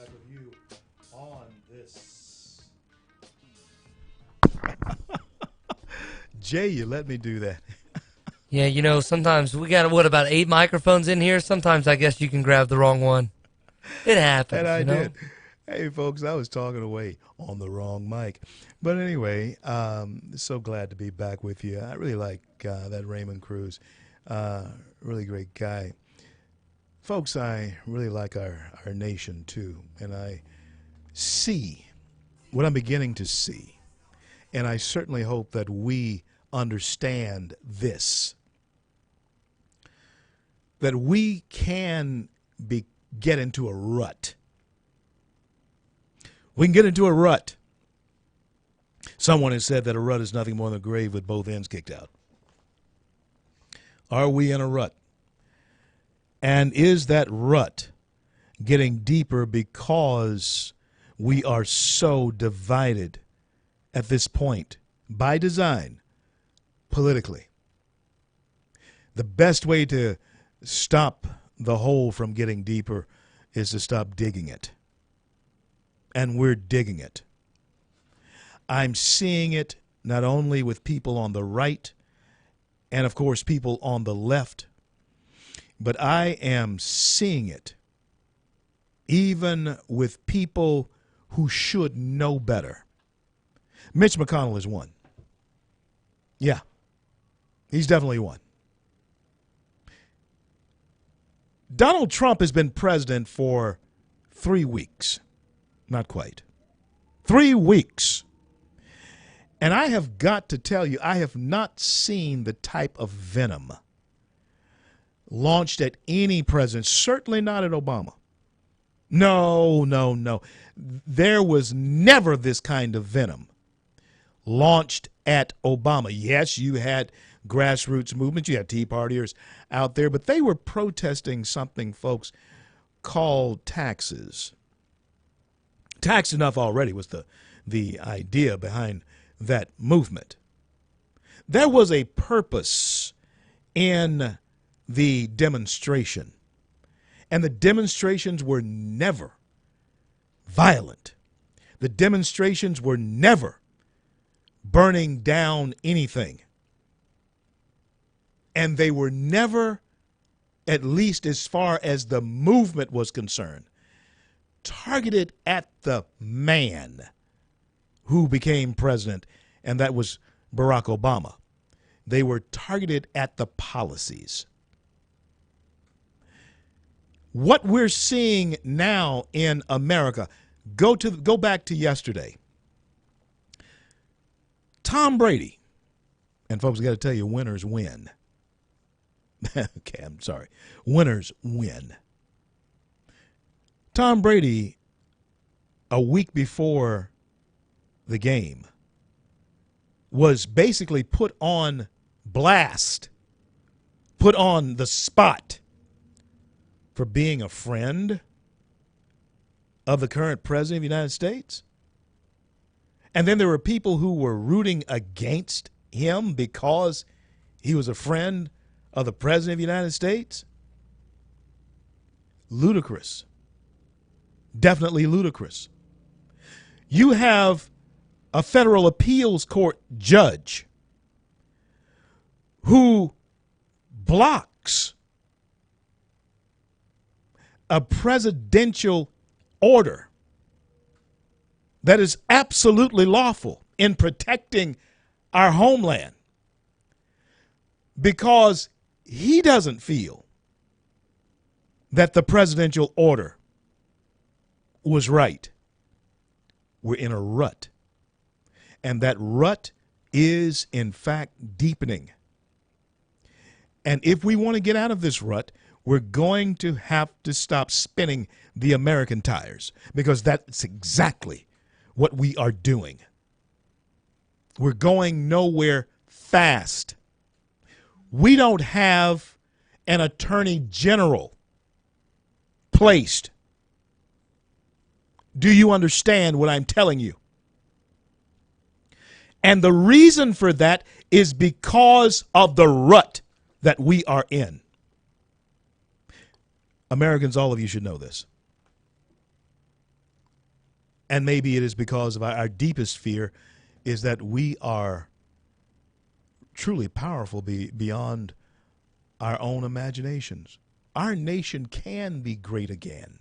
back with you on this. Jay, you let me do that. Yeah, you know, sometimes we got, what, about 8 microphones in here? Sometimes I guess you can grab the wrong one. It happens, And I you know? did. Hey, folks, I was talking away on the wrong mic. But anyway, so glad to be back with you. I really like that Raymond Cruz. Really great guy. Folks, I really like our nation, too. And I see what I'm beginning to see. And I certainly hope that we understand this. That we can get into a rut. We can get into a rut. Someone has said that a rut is nothing more than a grave with both ends kicked out. Are we in a rut? And is that rut getting deeper because we are so divided at this point, by design, politically? The best way to stop the hole from getting deeper is to stop digging it. And we're digging it. I'm seeing it not only with people on the right and, of course, people on the left, but I am seeing it even with people who should know better. Mitch McConnell is one. Yeah, he's definitely one. Donald Trump has been president for 3 weeks. Not quite. 3 weeks. And I have got to tell you, I have not seen the type of venom launched at any president, certainly not at Obama. No. There was never this kind of venom launched at Obama. Yes, you had grassroots movements, you had Tea Partiers out there, but they were protesting something, folks, called taxes. Tax enough already was the idea behind that movement. There was a purpose in the demonstration, and the demonstrations were never violent. The demonstrations were never burning down anything. And they were never, at least as far as the movement was concerned, targeted at the man who became president, and that was Barack Obama. They were targeted at the policies. What we're seeing now in America, go back to yesterday. Tom Brady, and folks, I got to tell you, winners win. Okay, I'm sorry. Winners win. Tom Brady, a week before the game, was basically put on blast, put on the spot for being a friend of the current president of the United States. And then there were people who were rooting against him because he was a friend of the president of the United States. Ludicrous. Definitely ludicrous. You have a federal appeals court judge who blocks a presidential order that is absolutely lawful in protecting our homeland because he doesn't feel that the presidential order was right. We're in a rut. And that rut is, in fact, deepening. And if we want to get out of this rut, we're going to have to stop spinning the American tires, because that's exactly what we are doing. We're going nowhere fast. We don't have an attorney general placed. Do you understand what I'm telling you? And the reason for that is because of the rut that we are in. Americans, all of you should know this. And maybe it is because of our deepest fear is that we are truly powerful beyond our own imaginations. Our nation can be great again.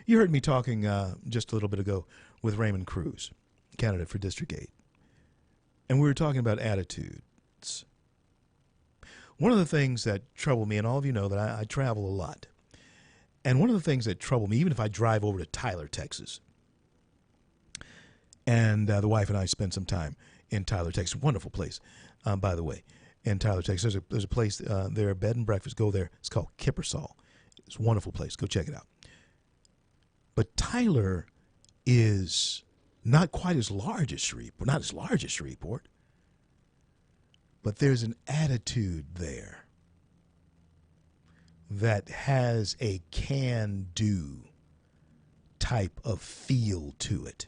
You heard me talking just a little bit ago with Raymond Cruz, candidate for District 8. And we were talking about attitudes. One of the things that trouble me, and all of you know that I travel a lot, and one of the things that trouble me, even if I drive over to Tyler, Texas, and the wife and I spend some time in Tyler, Texas, wonderful place, by the way, in Tyler, Texas. There's a place there, bed and breakfast. Go there. It's called Kippersall. It's a wonderful place. Go check it out. But Tyler is not quite as large as Shreveport, not as large as Shreveport, but there's an attitude there that has a can-do type of feel to it.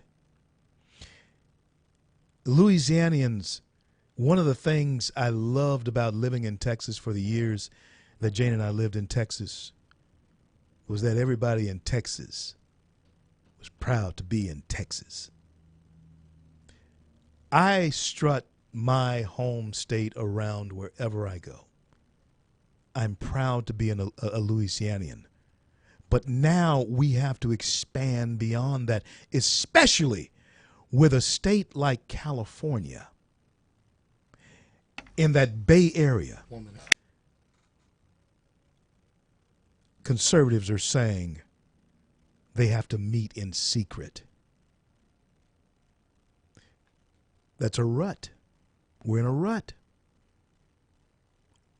Louisianians, one of the things I loved about living in Texas for the years that Jane and I lived in Texas was that everybody in Texas was proud to be in Texas. I strut my home state around wherever I go. I'm proud to be a Louisianian. But now we have to expand beyond that, especially with a state like California, in that Bay Area. 1 minute. Conservatives are saying they have to meet in secret. That's a rut. We're in a rut.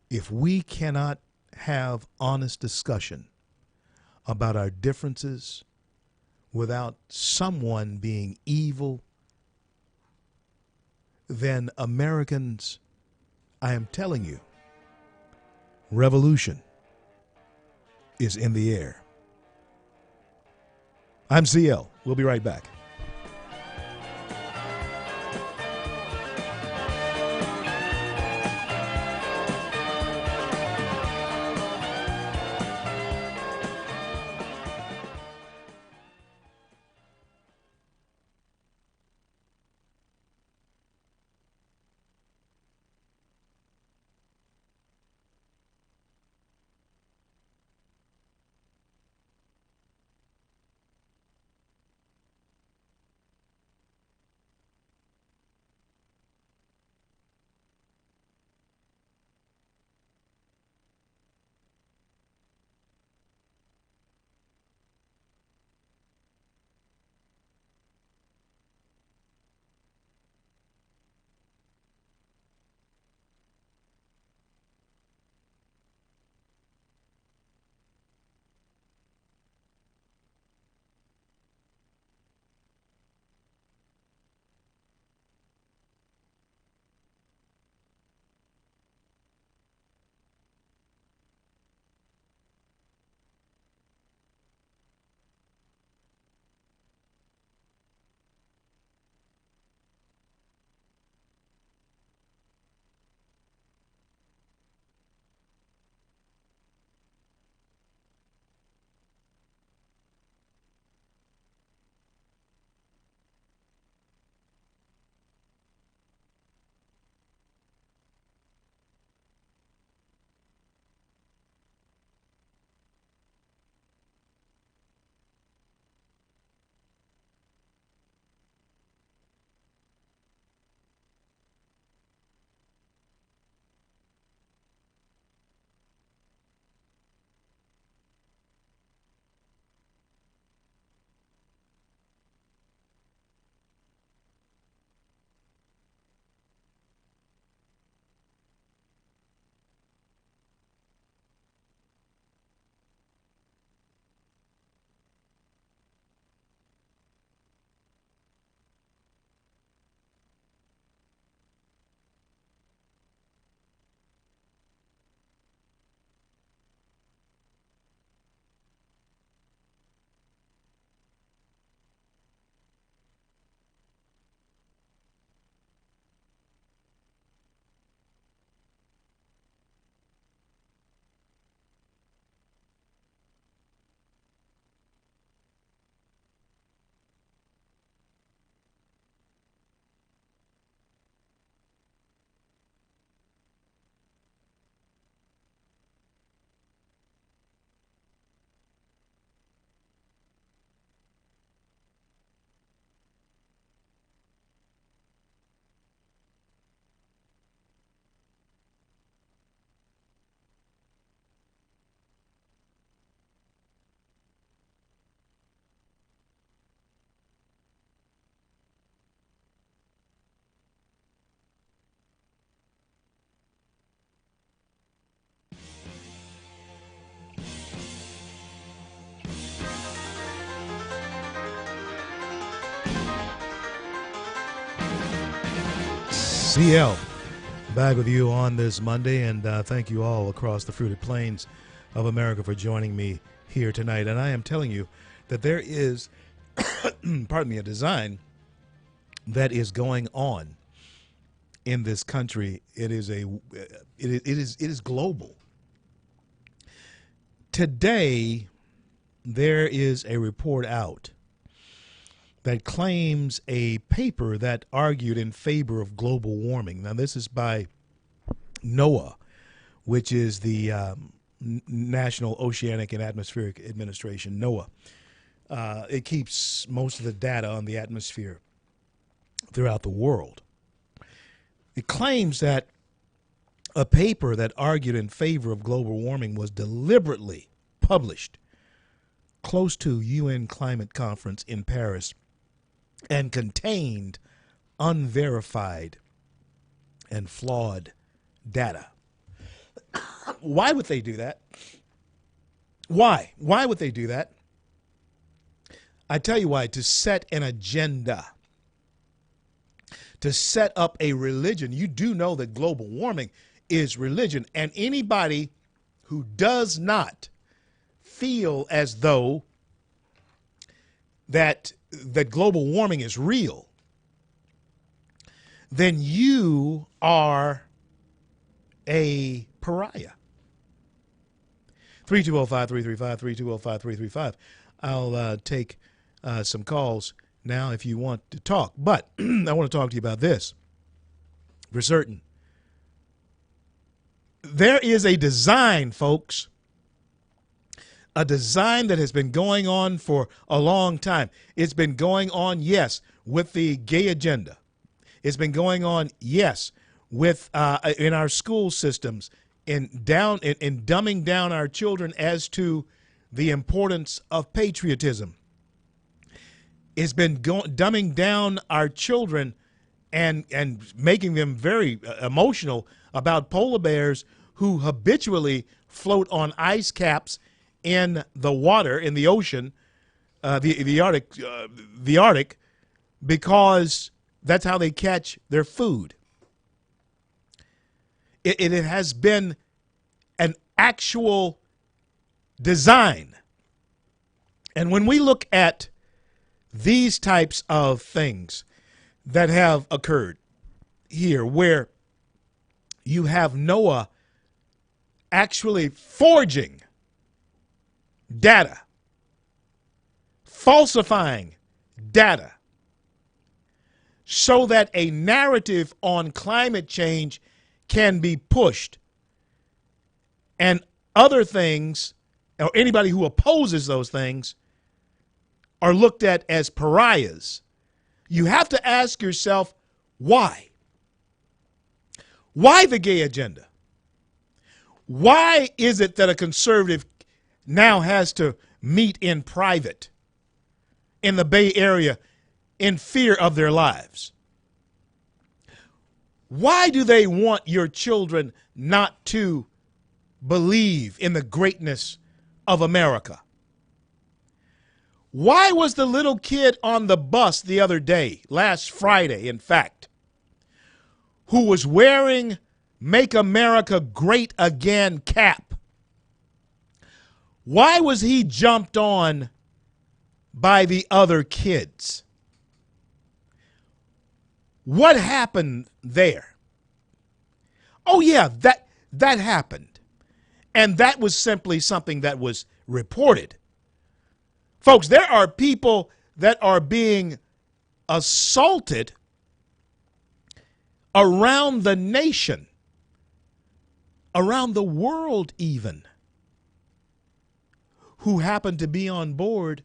If we cannot have honest discussion about our differences without someone being evil, then Americans, I am telling you, revolution is in the air. I'm CL. We'll be right back. CL back with you on this Monday, and thank you all across the fruited plains of America for joining me here tonight. And I am telling you that there is, pardon me, a design that is going on in this country. It is global. Today, there is a report out that claims a paper that argued in favor of global warming. Now, this is by NOAA, which is the National Oceanic and Atmospheric Administration, NOAA. It keeps most of the data on the atmosphere throughout the world. It claims that a paper that argued in favor of global warming was deliberately published close to UN climate conference in Paris and contained unverified and flawed data. Why would they do that? Why? Why would they do that? I tell you why. To set an agenda. To set up a religion. You do know that global warming is religion. And anybody who does not feel as though that global warming is real, then you are a pariah. 320-5335, 320-5335. I'll take some calls now if you want to talk. But I want to talk to you about this for certain. There is a design, folks. A design that has been going on for a long time. It's been going on, yes, with the gay agenda. It's been going on, yes, with in our school systems, in dumbing down our children as to the importance of patriotism. It's been dumbing down our children and making them very emotional about polar bears who habitually float on ice caps in the water, in the ocean, the Arctic, because that's how they catch their food. It has been an actual design. And when we look at these types of things that have occurred here, where you have NOAA actually forging data, falsifying data, so that a narrative on climate change can be pushed, and other things, or anybody who opposes those things, are looked at as pariahs. You have to ask yourself, why? Why the gay agenda? Why is it that a conservative now has to meet in private in the Bay Area in fear of their lives? Why do they want your children not to believe in the greatness of America? Why was the little kid on the bus the other day, last Friday, in fact, who was wearing Make America Great Again cap, why was he jumped on by the other kids? What happened there? Oh, yeah, that happened. And that was simply something that was reported. Folks, there are people that are being assaulted around the nation, around the world even, who happen to be on board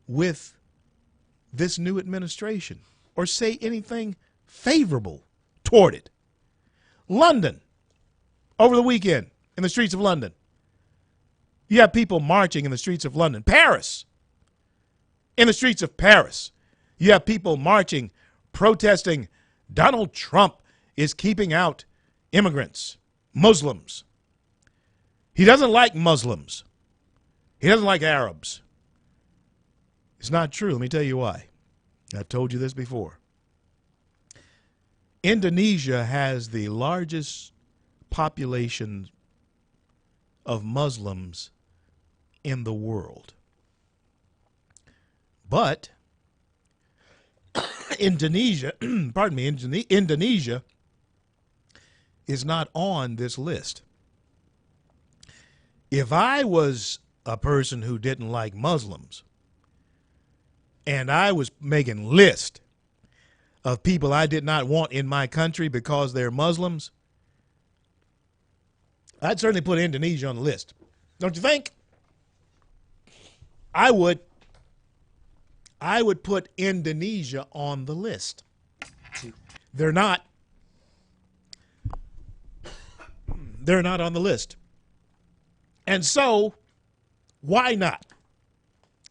with this new administration or say anything favorable toward it. London, over the weekend, in the streets of London. You have people marching in the streets of London. Paris, in the streets of Paris. You have people marching, protesting. Donald Trump is keeping out immigrants, Muslims. He doesn't like Muslims. He doesn't like Arabs. It's not true. Let me tell you why. I've told you this before. Indonesia has the largest population of Muslims in the world. But Indonesia, pardon me, Indonesia is not on this list. If I was a person who didn't like Muslims and I was making lists of people I did not want in my country because they're Muslims, I'd certainly put Indonesia on the list. Don't you think? I would put Indonesia on the list. They're not on the list. And so, why not?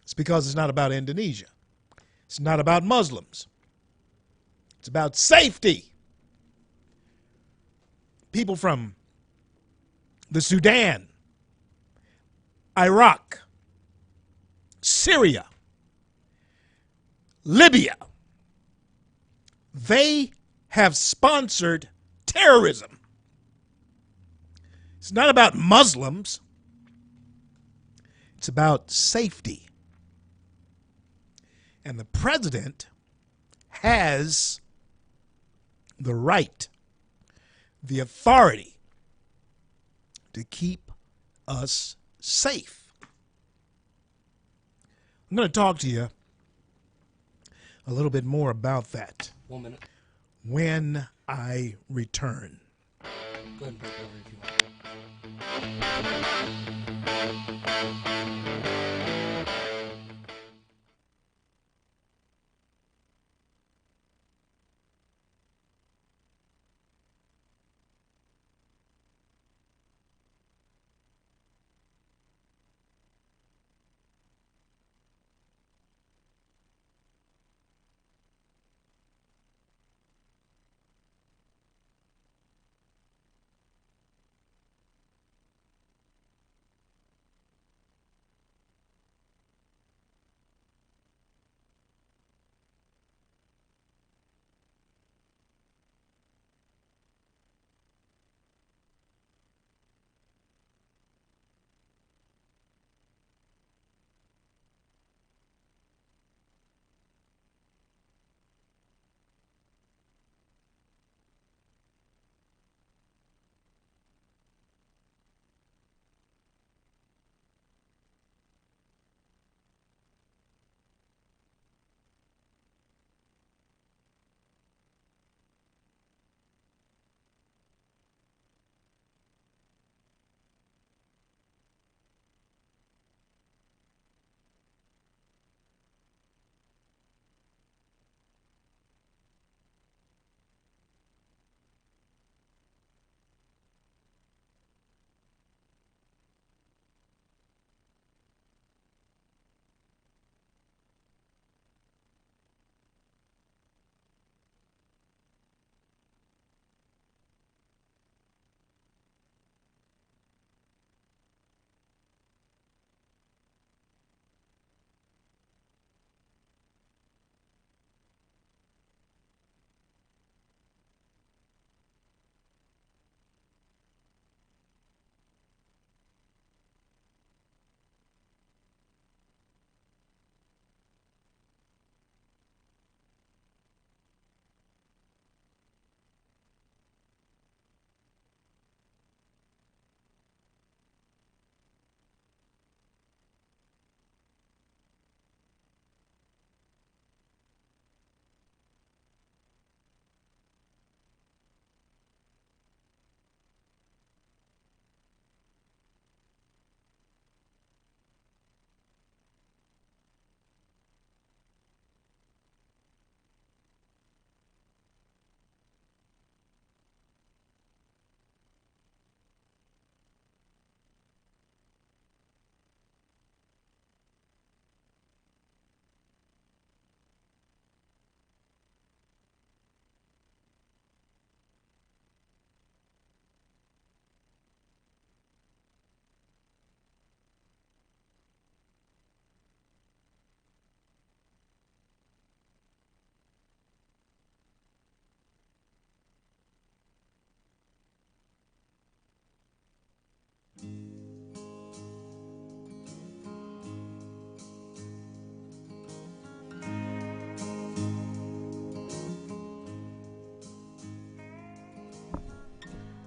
It's because it's not about Indonesia. It's not about Muslims. It's about safety. People from the Sudan, Iraq, Syria, Libya, they have sponsored terrorism. It's not about Muslims. It's about safety. And the president has the right, the authority to keep us safe. I'm going to talk to you a little bit more about that 1 minute. when I return. Go ahead and break over if you want.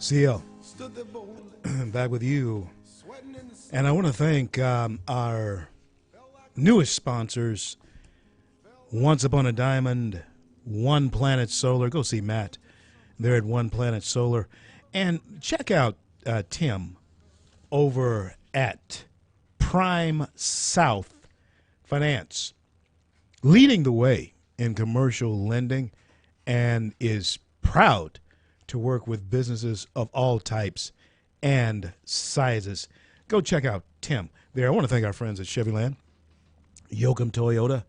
CL, back with you. And I want to thank our newest sponsors, Once Upon a Diamond, One Planet Solar. Go see Matt there at One Planet Solar. And check out Tim over at Prime South Finance, leading the way in commercial lending and is proud to work with businesses of all types and sizes. Go check out Tim there. I want to thank our friends at Chevyland, Yoakum Toyota,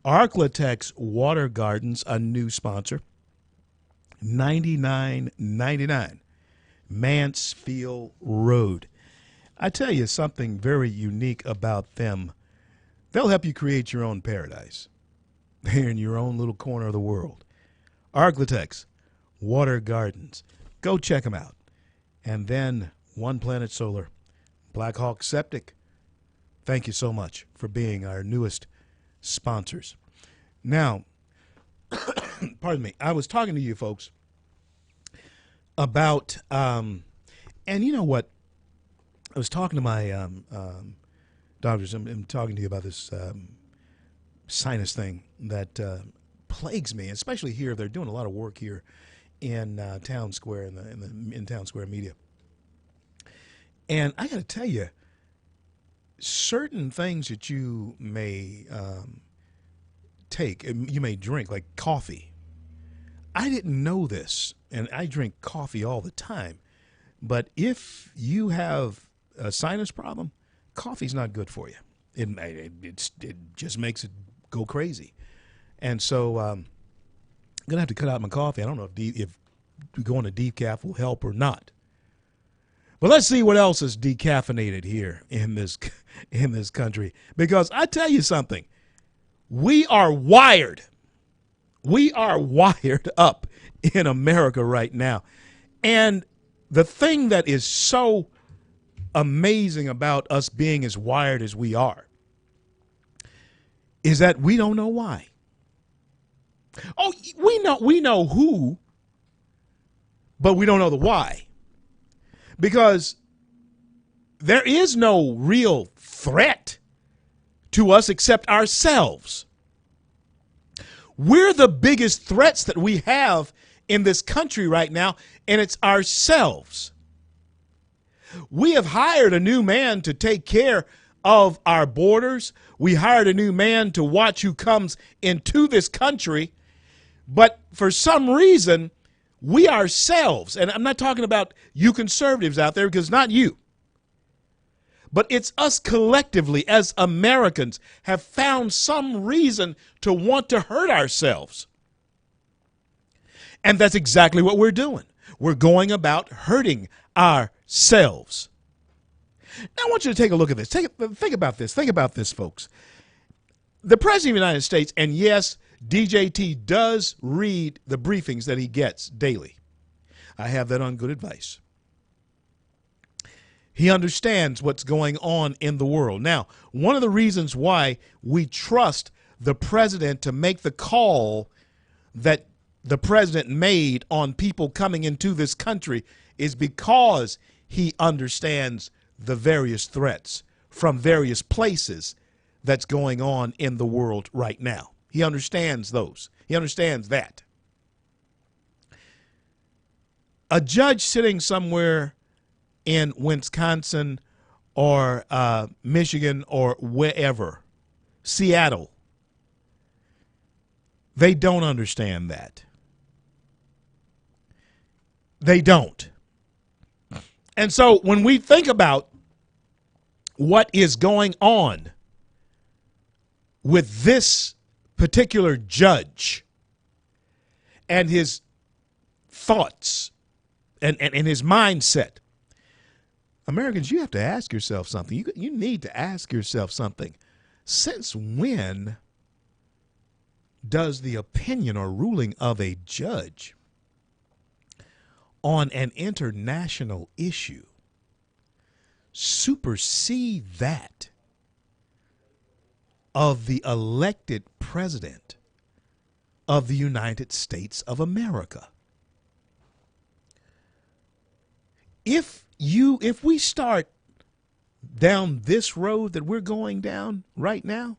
Arklatex Water Gardens, a new sponsor, $99.99 Mansfield Road. I tell you something very unique about them. They'll help you create your own paradise. They're in your own little corner of the world. Arklatex Water Gardens. Go check them out. And then One Planet Solar, Black Hawk Septic. Thank you so much for being our newest sponsors. Now, pardon me, I was talking to you folks about, and you know what? I was talking to my doctors. I'm talking to you about this sinus thing that plagues me, especially here. They're doing a lot of work here in Town Square, in Town Square media. And I got to tell you, certain things that you may take, you may drink, like coffee. I didn't know this, and I drink coffee all the time. But if you have a sinus problem, coffee's not good for you. It just makes it go crazy. And so I'm going to have to cut out my coffee. I don't know if going to decaf will help or not. But let's see what else is decaffeinated here in this country. Because I tell you something, we are wired. We are wired up in America right now. And the thing that is so amazing about us being as wired as we are is that we don't know why. Oh, we know who, but we don't know the why. Because there is no real threat to us except ourselves. We're the biggest threats that we have in this country right now, and it's ourselves. We have hired a new man to take care of our borders. We hired a new man to watch who comes into this country. But for some reason, we ourselves, and I'm not talking about you conservatives out there, because not you, but it's us collectively as Americans have found some reason to want to hurt ourselves. And that's exactly what we're doing. We're going about hurting ourselves. Now, I want you to take a look at this. Think about this. Think about this, folks. The President of the United States, and yes, DJT does read the briefings that he gets daily. I have that on good advice. He understands what's going on in the world. Now, one of the reasons why we trust the president to make the call that the president made on people coming into this country is because he understands the various threats from various places that's going on in the world right now. He understands those. He understands that. A judge sitting somewhere in Wisconsin or Michigan or wherever, Seattle, they don't understand that. They don't. And so when we think about what is going on with this particular judge and his thoughts and his mindset, Americans, you have to ask yourself something. You need to ask yourself something. Since when does the opinion or ruling of a judge on an international issue supersede that of the elected president of the United States of America? if we start down this road that we're going down right now,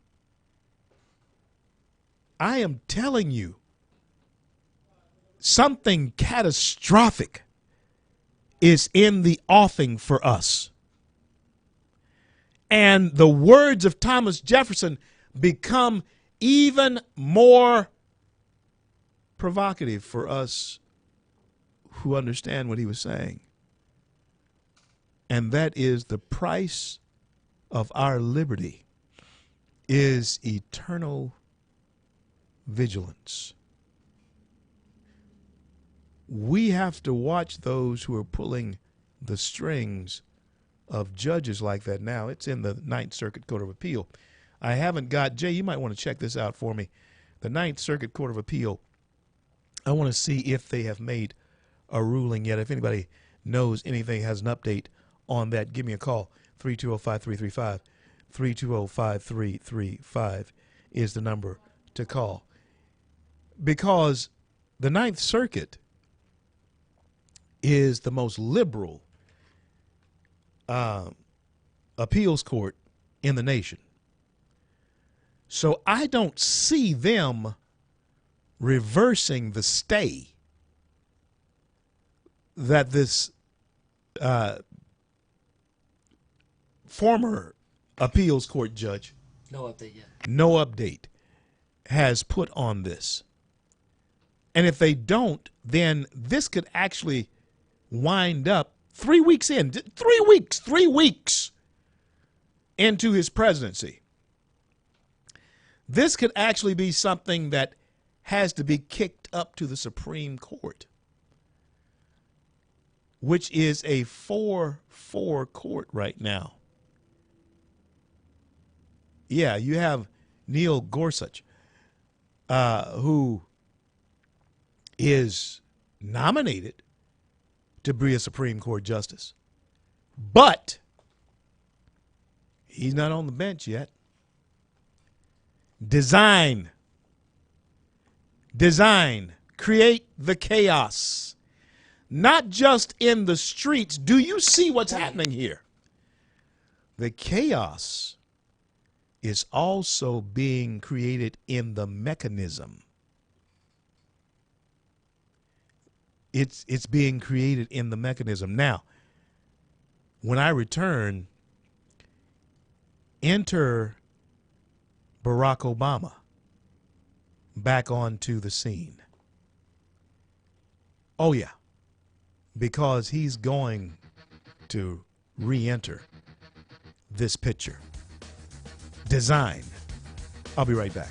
I am telling you, something catastrophic is in the offing for us. And the words of Thomas Jefferson become even more provocative for us who understand what he was saying. And that is, the price of our liberty is eternal vigilance. We have to watch those who are pulling the strings of judges like that. Now, it's in the Ninth Circuit Court of Appeal. I haven't got, Jay, you might want to check this out for me. The Ninth Circuit Court of Appeal, I want to see if they have made a ruling yet. If anybody knows anything, has an update on that, give me a call. 320-5335. 320-5335 is the number to call. Because the Ninth Circuit is the most liberal appeals court in the nation. So I don't see them reversing the stay that this former appeals court judge, No update yet. no update, has put on this. And if they don't, then this could actually wind up 3 weeks in, 3 weeks into his presidency. This could actually be something that has to be kicked up to the Supreme Court, which is a 4-4 court right now. Yeah, you have Neil Gorsuch, who is nominated to be a Supreme Court justice, but he's not on the bench yet. Design, create the chaos, not just in the streets. Do you see what's happening here? The chaos is also being created in the mechanism. It's being created in the mechanism. Now, when I return, enter Barack Obama back onto the scene. Oh, yeah, because he's going to re-enter this picture. Design. I'll be right back.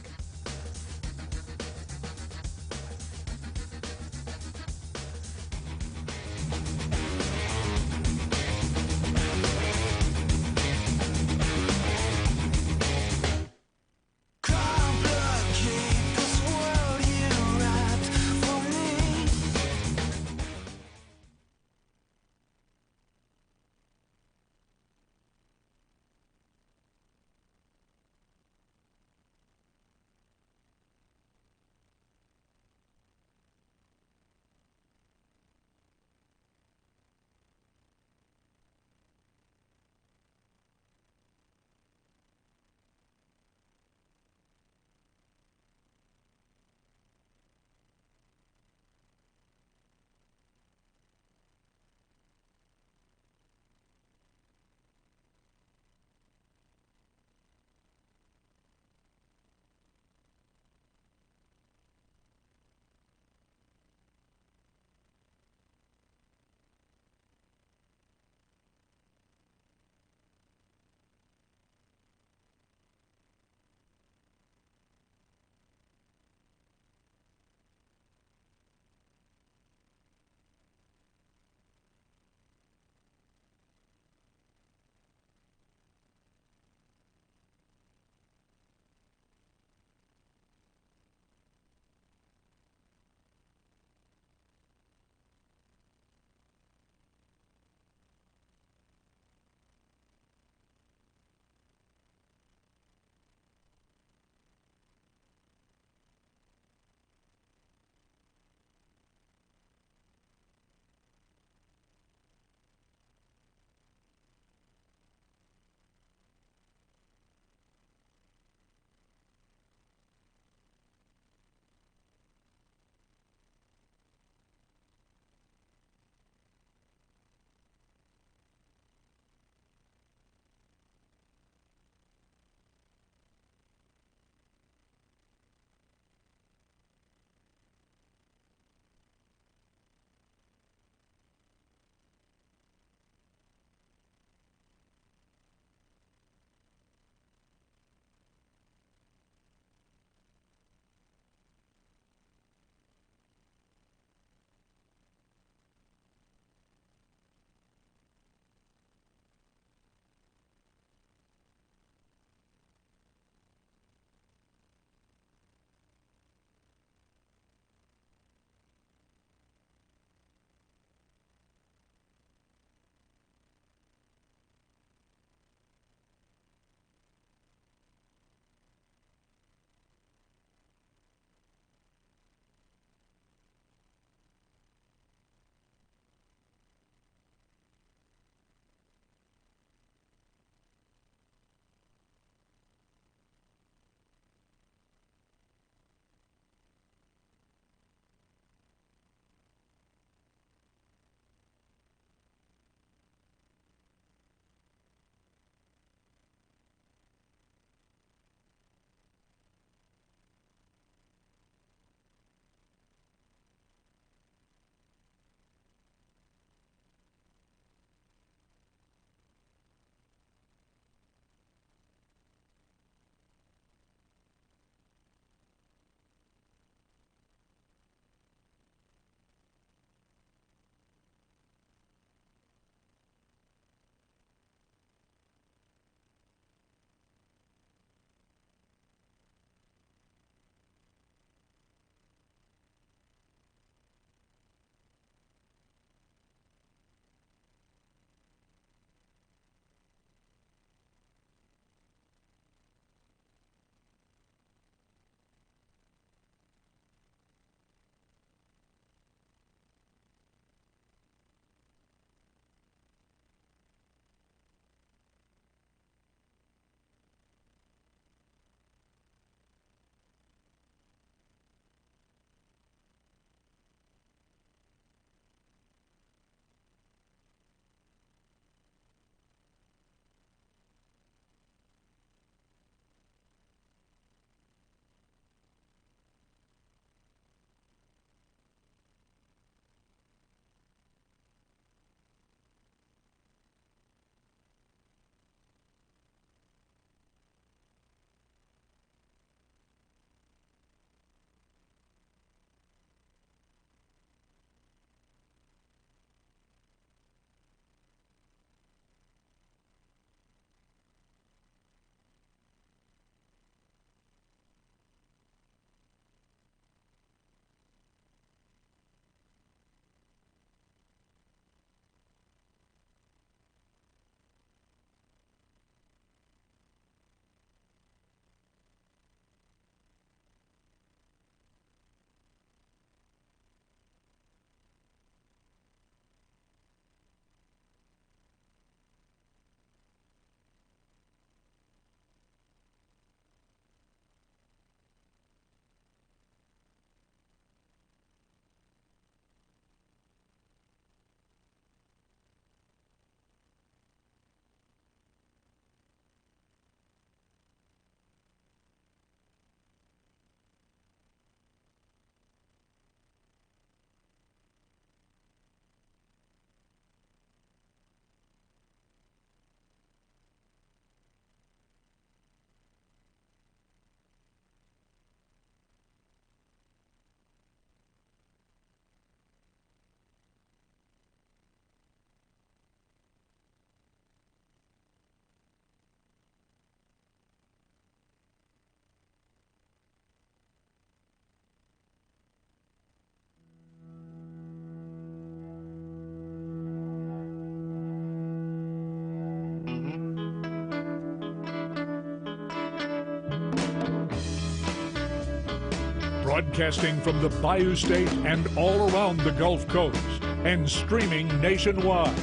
Broadcasting from the Bayou State and all around the Gulf Coast and streaming nationwide.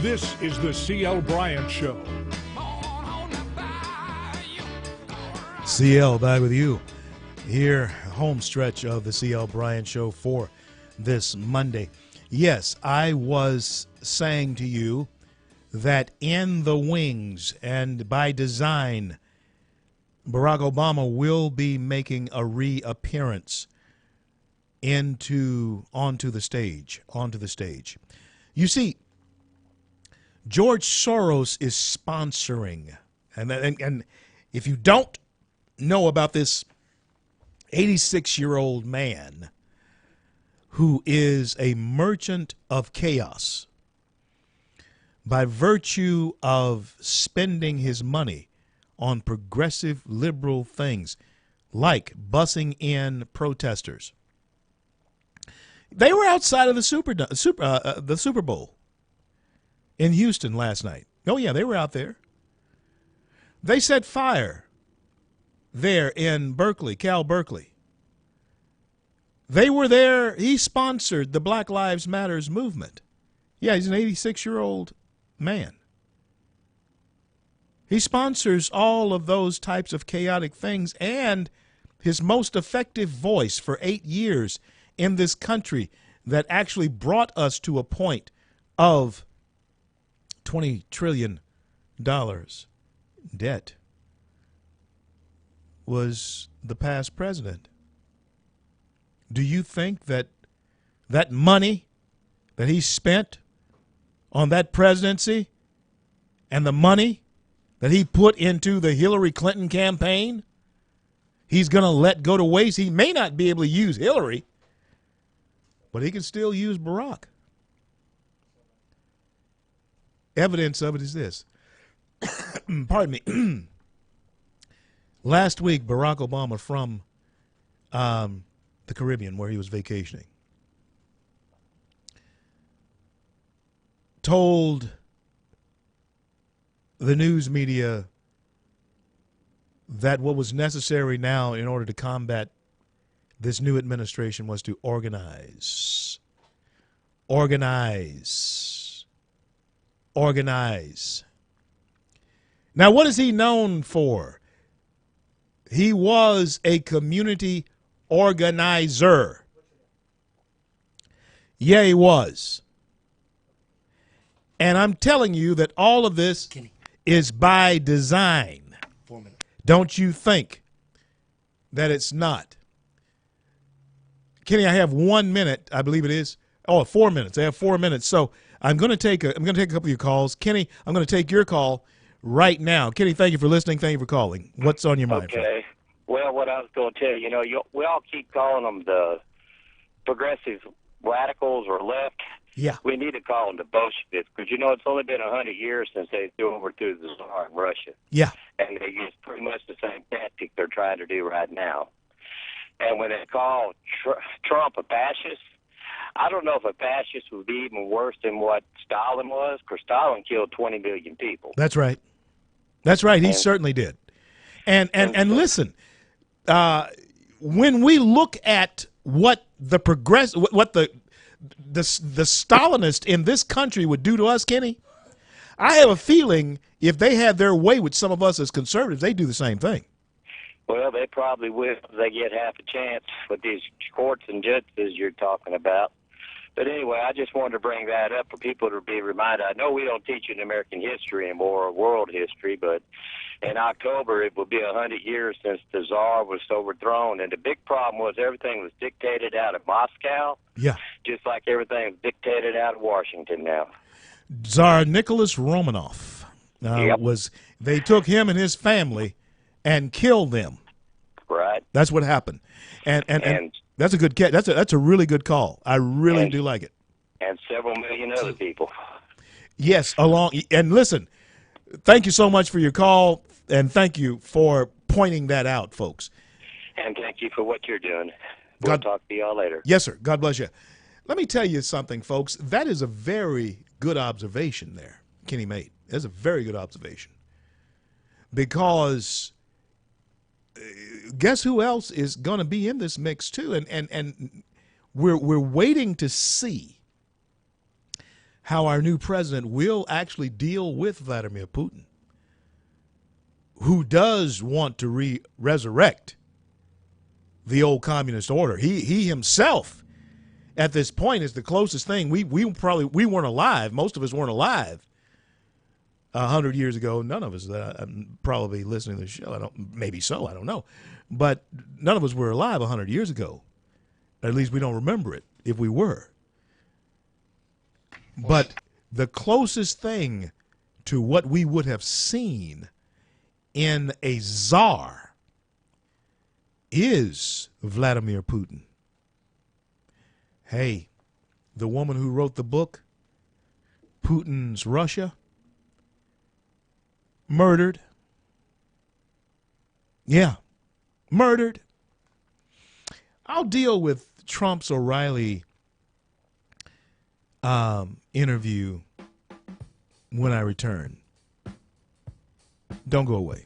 This is the C.L. Bryant Show. CL back with you here, home stretch of the C.L. Bryant Show for this Monday. Yes, I was saying to you that in the wings and by design, Barack Obama will be making a reappearance onto the stage. You see, George Soros is sponsoring, and if you don't know about this 86-year-old man who is a merchant of chaos by virtue of spending his money on progressive liberal things like bussing in protesters. They were outside of the Super Bowl in Houston last night. Oh, yeah, they were out there. They set fire there in Berkeley, Cal Berkeley. They were there. He sponsored the Black Lives Matters movement. Yeah, he's an 86-year-old man. He sponsors all of those types of chaotic things, and his most effective voice for 8 years in this country that actually brought us to a point of $20 trillion debt was the past president. Do you think that that money that he spent on that presidency and the money that he put into the Hillary Clinton campaign, he's going to let go to waste? He may not be able to use Hillary, but he can still use Barack. Evidence of it is this. Pardon me. Last week, Barack Obama from the Caribbean, where he was vacationing, told the news media that what was necessary now in order to combat this new administration was to organize. Now, what is he known for? He was a community organizer. Yeah, he was. And I'm telling you that all of this is by design. 4 minutes. Don't you think that it's not? Kenny, I have 1 minute, I believe it is. Oh, 4 minutes. I have 4 minutes. So I'm going to take a couple of your calls. Kenny, I'm going to take your call right now. Kenny, thank you for listening. Thank you for calling. What's on your mind? Okay. Well, what I was going to tell you, we all keep calling them the progressive radicals or left. Yeah. We need to call them the Bolsheviks because, it's only been 100 years since they overthrew the Tsar in Russia. Yeah. And they use pretty much the same tactic they're trying to do right now. And when they call Trump a fascist, I don't know if a fascist would be even worse than what Stalin was, because Stalin killed 20 million people. That's right. He certainly did. And listen, when we look at what the Stalinists in this country would do to us, Kenny, I have a feeling if they had their way with some of us as conservatives, they'd do the same thing. Well, they probably will if they get half a chance with these courts and judges you're talking about. But anyway, I just wanted to bring that up for people to be reminded. I know we don't teach in American history anymore or world history, but in October it will be 100 years since the Tsar was overthrown. And the big problem was everything was dictated out of Moscow. Yeah. Just like everything is dictated out of Washington now. Tsar Nicholas Romanov Yep. they took him and his family and killed them. Right. That's what happened. And that's a good catch. That's a really good call. I really do like it. And several million other people. Yes, and listen, thank you so much for your call, and thank you for pointing that out, folks. And thank you for what you're doing. We'll talk to y'all later. Yes, sir. God bless you. Let me tell you something, folks. That is a very good observation there, Kenny made. That's a very good observation. Because guess who else is going to be in this mix too? And we're waiting to see how our new president will actually deal with Vladimir Putin, who does want to resurrect the old communist order. He himself, at this point, is the closest thing. We weren't alive. Most of us weren't alive 100 years ago. None of us that I'm probably listening to the show. Maybe so. I don't know. But none of us were alive 100 years ago. At least we don't remember it if we were. But the closest thing to what we would have seen in a czar is Vladimir Putin. Hey, the woman who wrote the book, Putin's Russia, murdered. Yeah, murdered. I'll deal with Trump's O'Reilly interview when I return. Don't go away.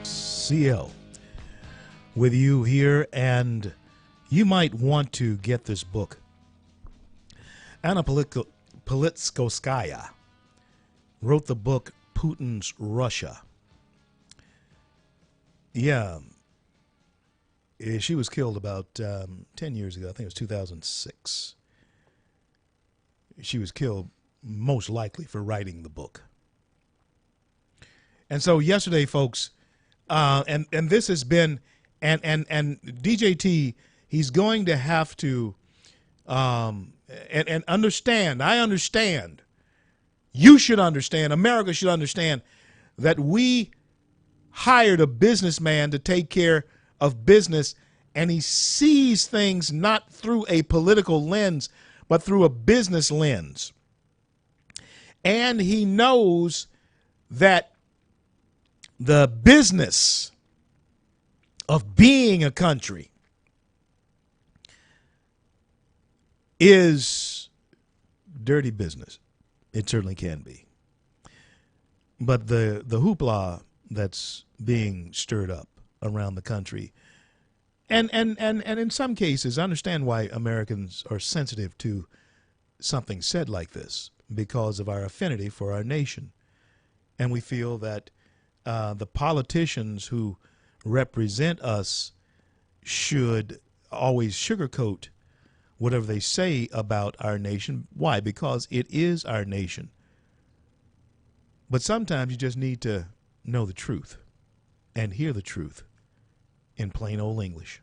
CL with you here, and you might want to get this book. Anna Politkovskaya wrote the book Putin's Russia. Yeah. She was killed about 10 years ago. I think it was 2006. She was killed most likely for writing the book. And so yesterday, folks, and this has been, and DJT, he's going to have to, and understand, I understand, you should understand, America should understand that we hired a businessman to take care of business, and he sees things not through a political lens, but through a business lens. And he knows that the business of being a country is dirty business. It certainly can be. But the hoopla that's being stirred up around the country, and in some cases, I understand why Americans are sensitive to something said like this, because of our affinity for our nation. And we feel that the politicians who represent us should always sugarcoat whatever they say about our nation. Why? Because it is our nation. But sometimes you just need to know the truth and hear the truth in plain old English.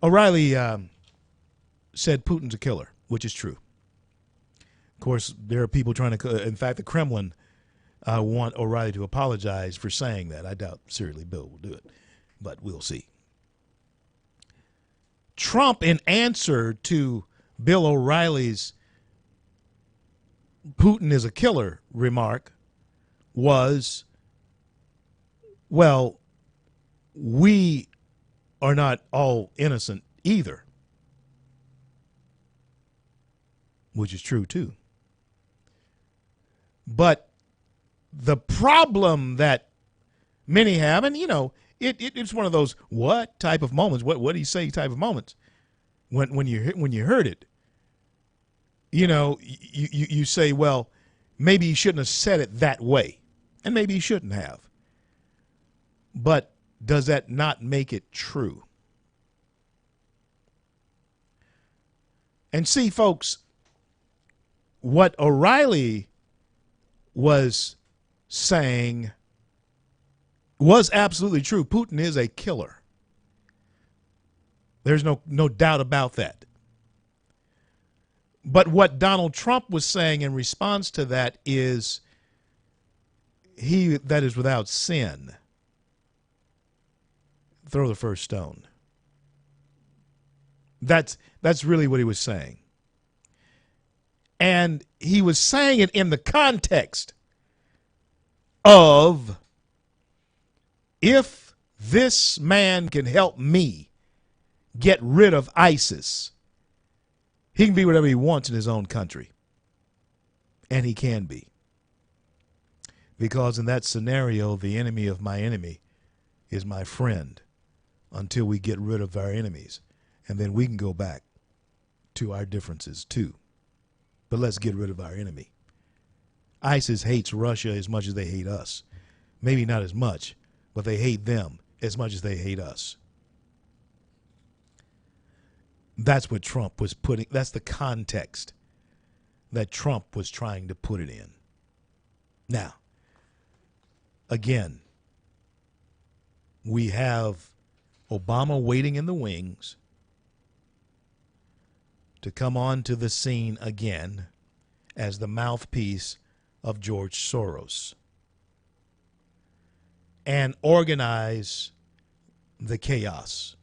O'Reilly said Putin's a killer, which is true. Of course, there are people trying to, in fact, the Kremlin want O'Reilly to apologize for saying that. I doubt seriously Bill will do it, but we'll see. Trump, in answer to Bill O'Reilly's Putin is a killer remark, was, well, we are not all innocent either, which is true too. But the problem that many have, and you know, it's one of those what type of moments, what do you say type of moments, when you heard it, you know, you say, well, maybe he shouldn't have said it that way, and maybe he shouldn't have. But does that not make it true? And see, folks, what O'Reilly was saying was absolutely true. Putin is a killer. There's no doubt about that. But what Donald Trump was saying in response to that is, he that is without sin, throw the first stone. That's really what he was saying. And he was saying it in the context of, if this man can help me get rid of ISIS, he can be whatever he wants in his own country. And he can be. Because in that scenario, the enemy of my enemy is my friend until we get rid of our enemies. And then we can go back to our differences too. But let's get rid of our enemy. ISIS hates Russia as much as they hate us. Maybe not as much, but they hate them as much as they hate us. That's what Trump was putting, that's the context that Trump was trying to put it in. Now, again, we have Obama waiting in the wings to come onto the scene again as the mouthpiece of George Soros and organize the chaos.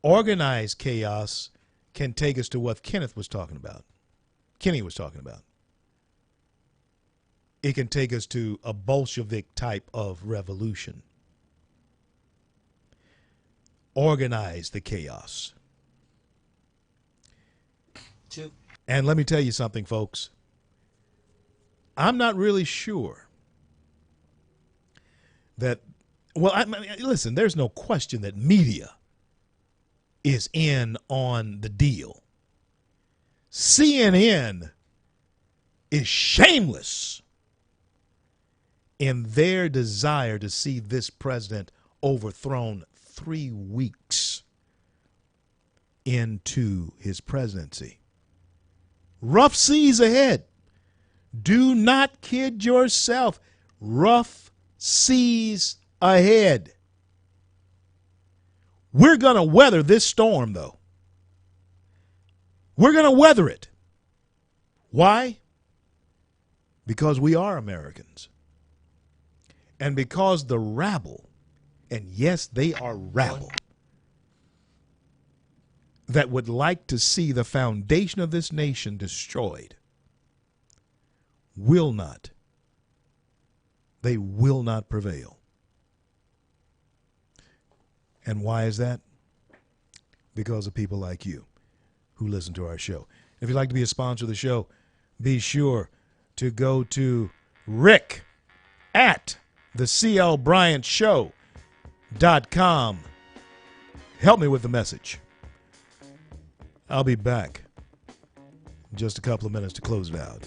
Organized chaos can take us to what Kenny was talking about. It can take us to a Bolshevik type of revolution. Organize the chaos. And let me tell you something, folks. I'm not really sure that, well, listen, there's no question that media is in on the deal. CNN is shameless in their desire to see this president overthrown 3 weeks into his presidency. Rough seas ahead. Do not kid yourself. Rough seas ahead. We're going to weather this storm, though. We're going to weather it. Why? Because we are Americans. And because the rabble, and yes, they are rabble, that would like to see the foundation of this nation destroyed, will not. They will not prevail. And why is that? Because of people like you who listen to our show. If you'd like to be a sponsor of the show, be sure to go to Rick at TheCLBryantShow.com. Help me with the message. I'll be back in just a couple of minutes to close it out.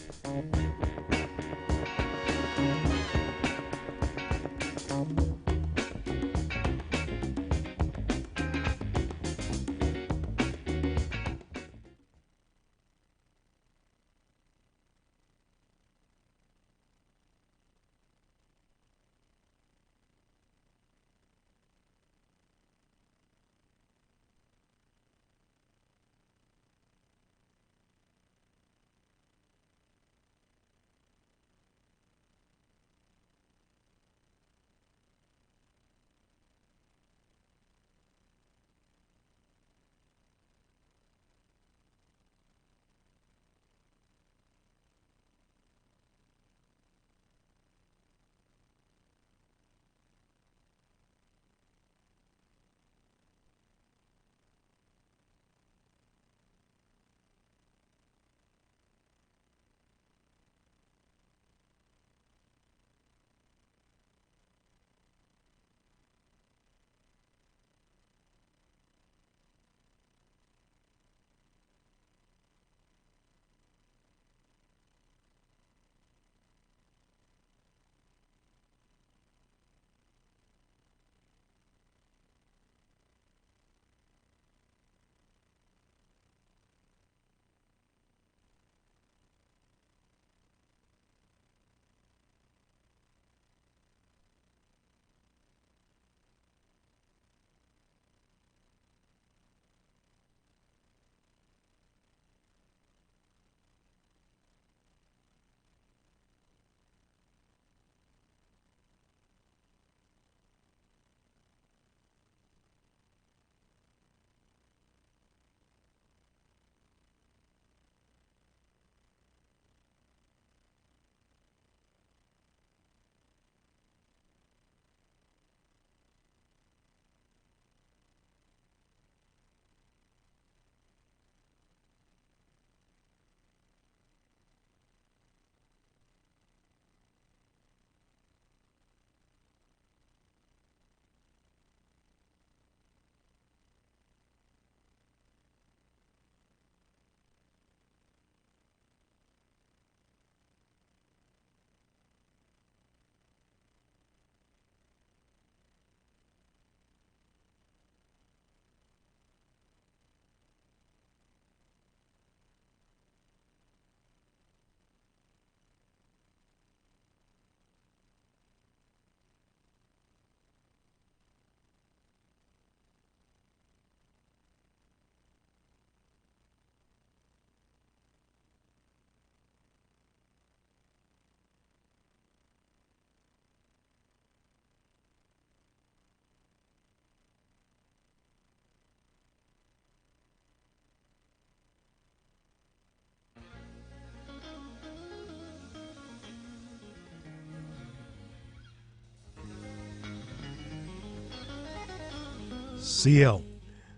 CL,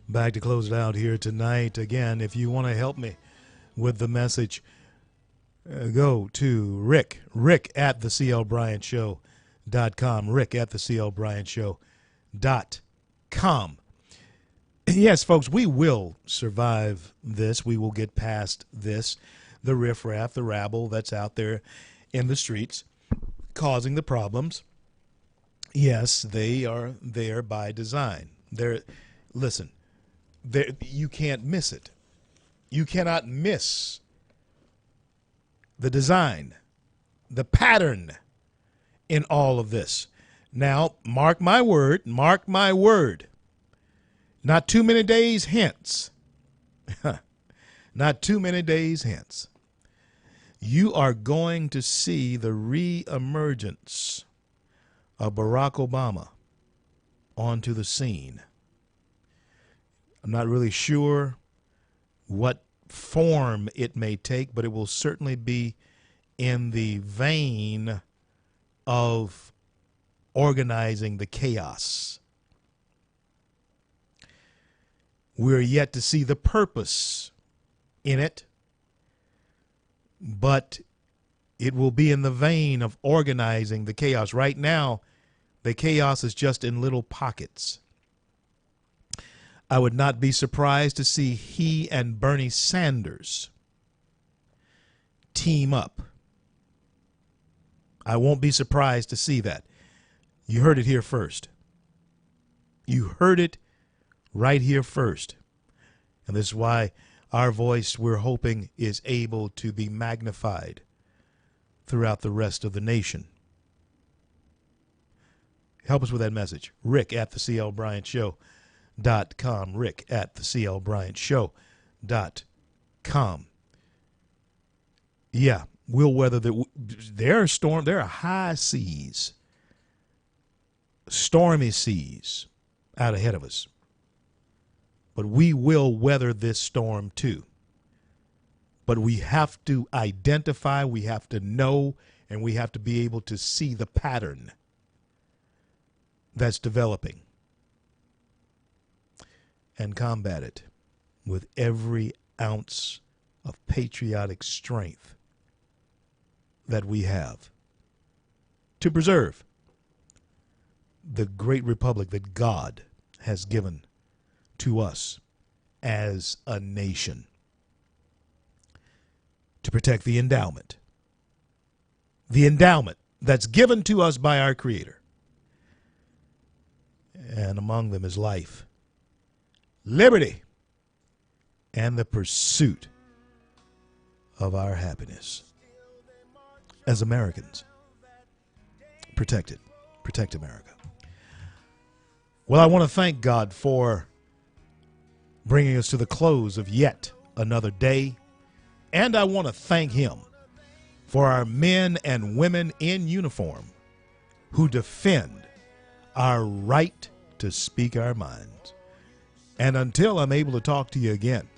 back to close it out here tonight. Again, if you want to help me with the message, go to Rick at TheCLBryantShow.com, Rick at TheCLBryantShow.com. Yes, folks, we will survive this. We will get past this. The riffraff, the rabble that's out there in the streets causing the problems. Yes, they are there by design. Listen, you can't miss it. You cannot miss the design, the pattern in all of this. Now, mark my word, not too many days hence, not too many days hence, you are going to see the re-emergence of Barack Obama onto the scene. I'm not really sure what form it may take, but it will certainly be in the vein of organizing the chaos. We're yet to see the purpose in it, but it will be in the vein of organizing the chaos. Right now, the chaos is just in little pockets. I would not be surprised to see he and Bernie Sanders team up. I won't be surprised to see that. You heard it here first. You heard it right here first. And this is why our voice, we're hoping, is able to be magnified throughout the rest of the nation. Help us with that message. Rick at TheCLBryantShow.com. Rick at TheCLBryantShow.com. Yeah, we'll weather the. There are high seas, stormy seas out ahead of us. But we will weather this storm too. But we have to identify, we have to know, and we have to be able to see the pattern that's developing and combat it with every ounce of patriotic strength that we have to preserve the great republic that God has given to us as a nation, to protect the endowment that's given to us by our Creator. And among them is life, liberty, and the pursuit of our happiness. As Americans, protect it. Protect America. Well, I want to thank God for bringing us to the close of yet another day. And I want to thank him for our men and women in uniform who defend our right to speak our minds. And until I'm able to talk to you again,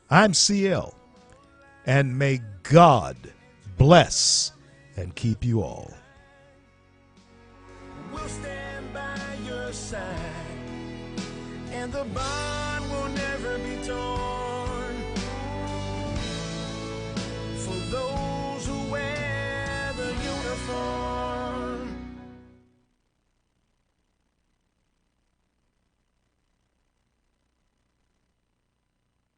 I'm CL, and may God bless and keep you all. We'll stand by your side, and the bond will never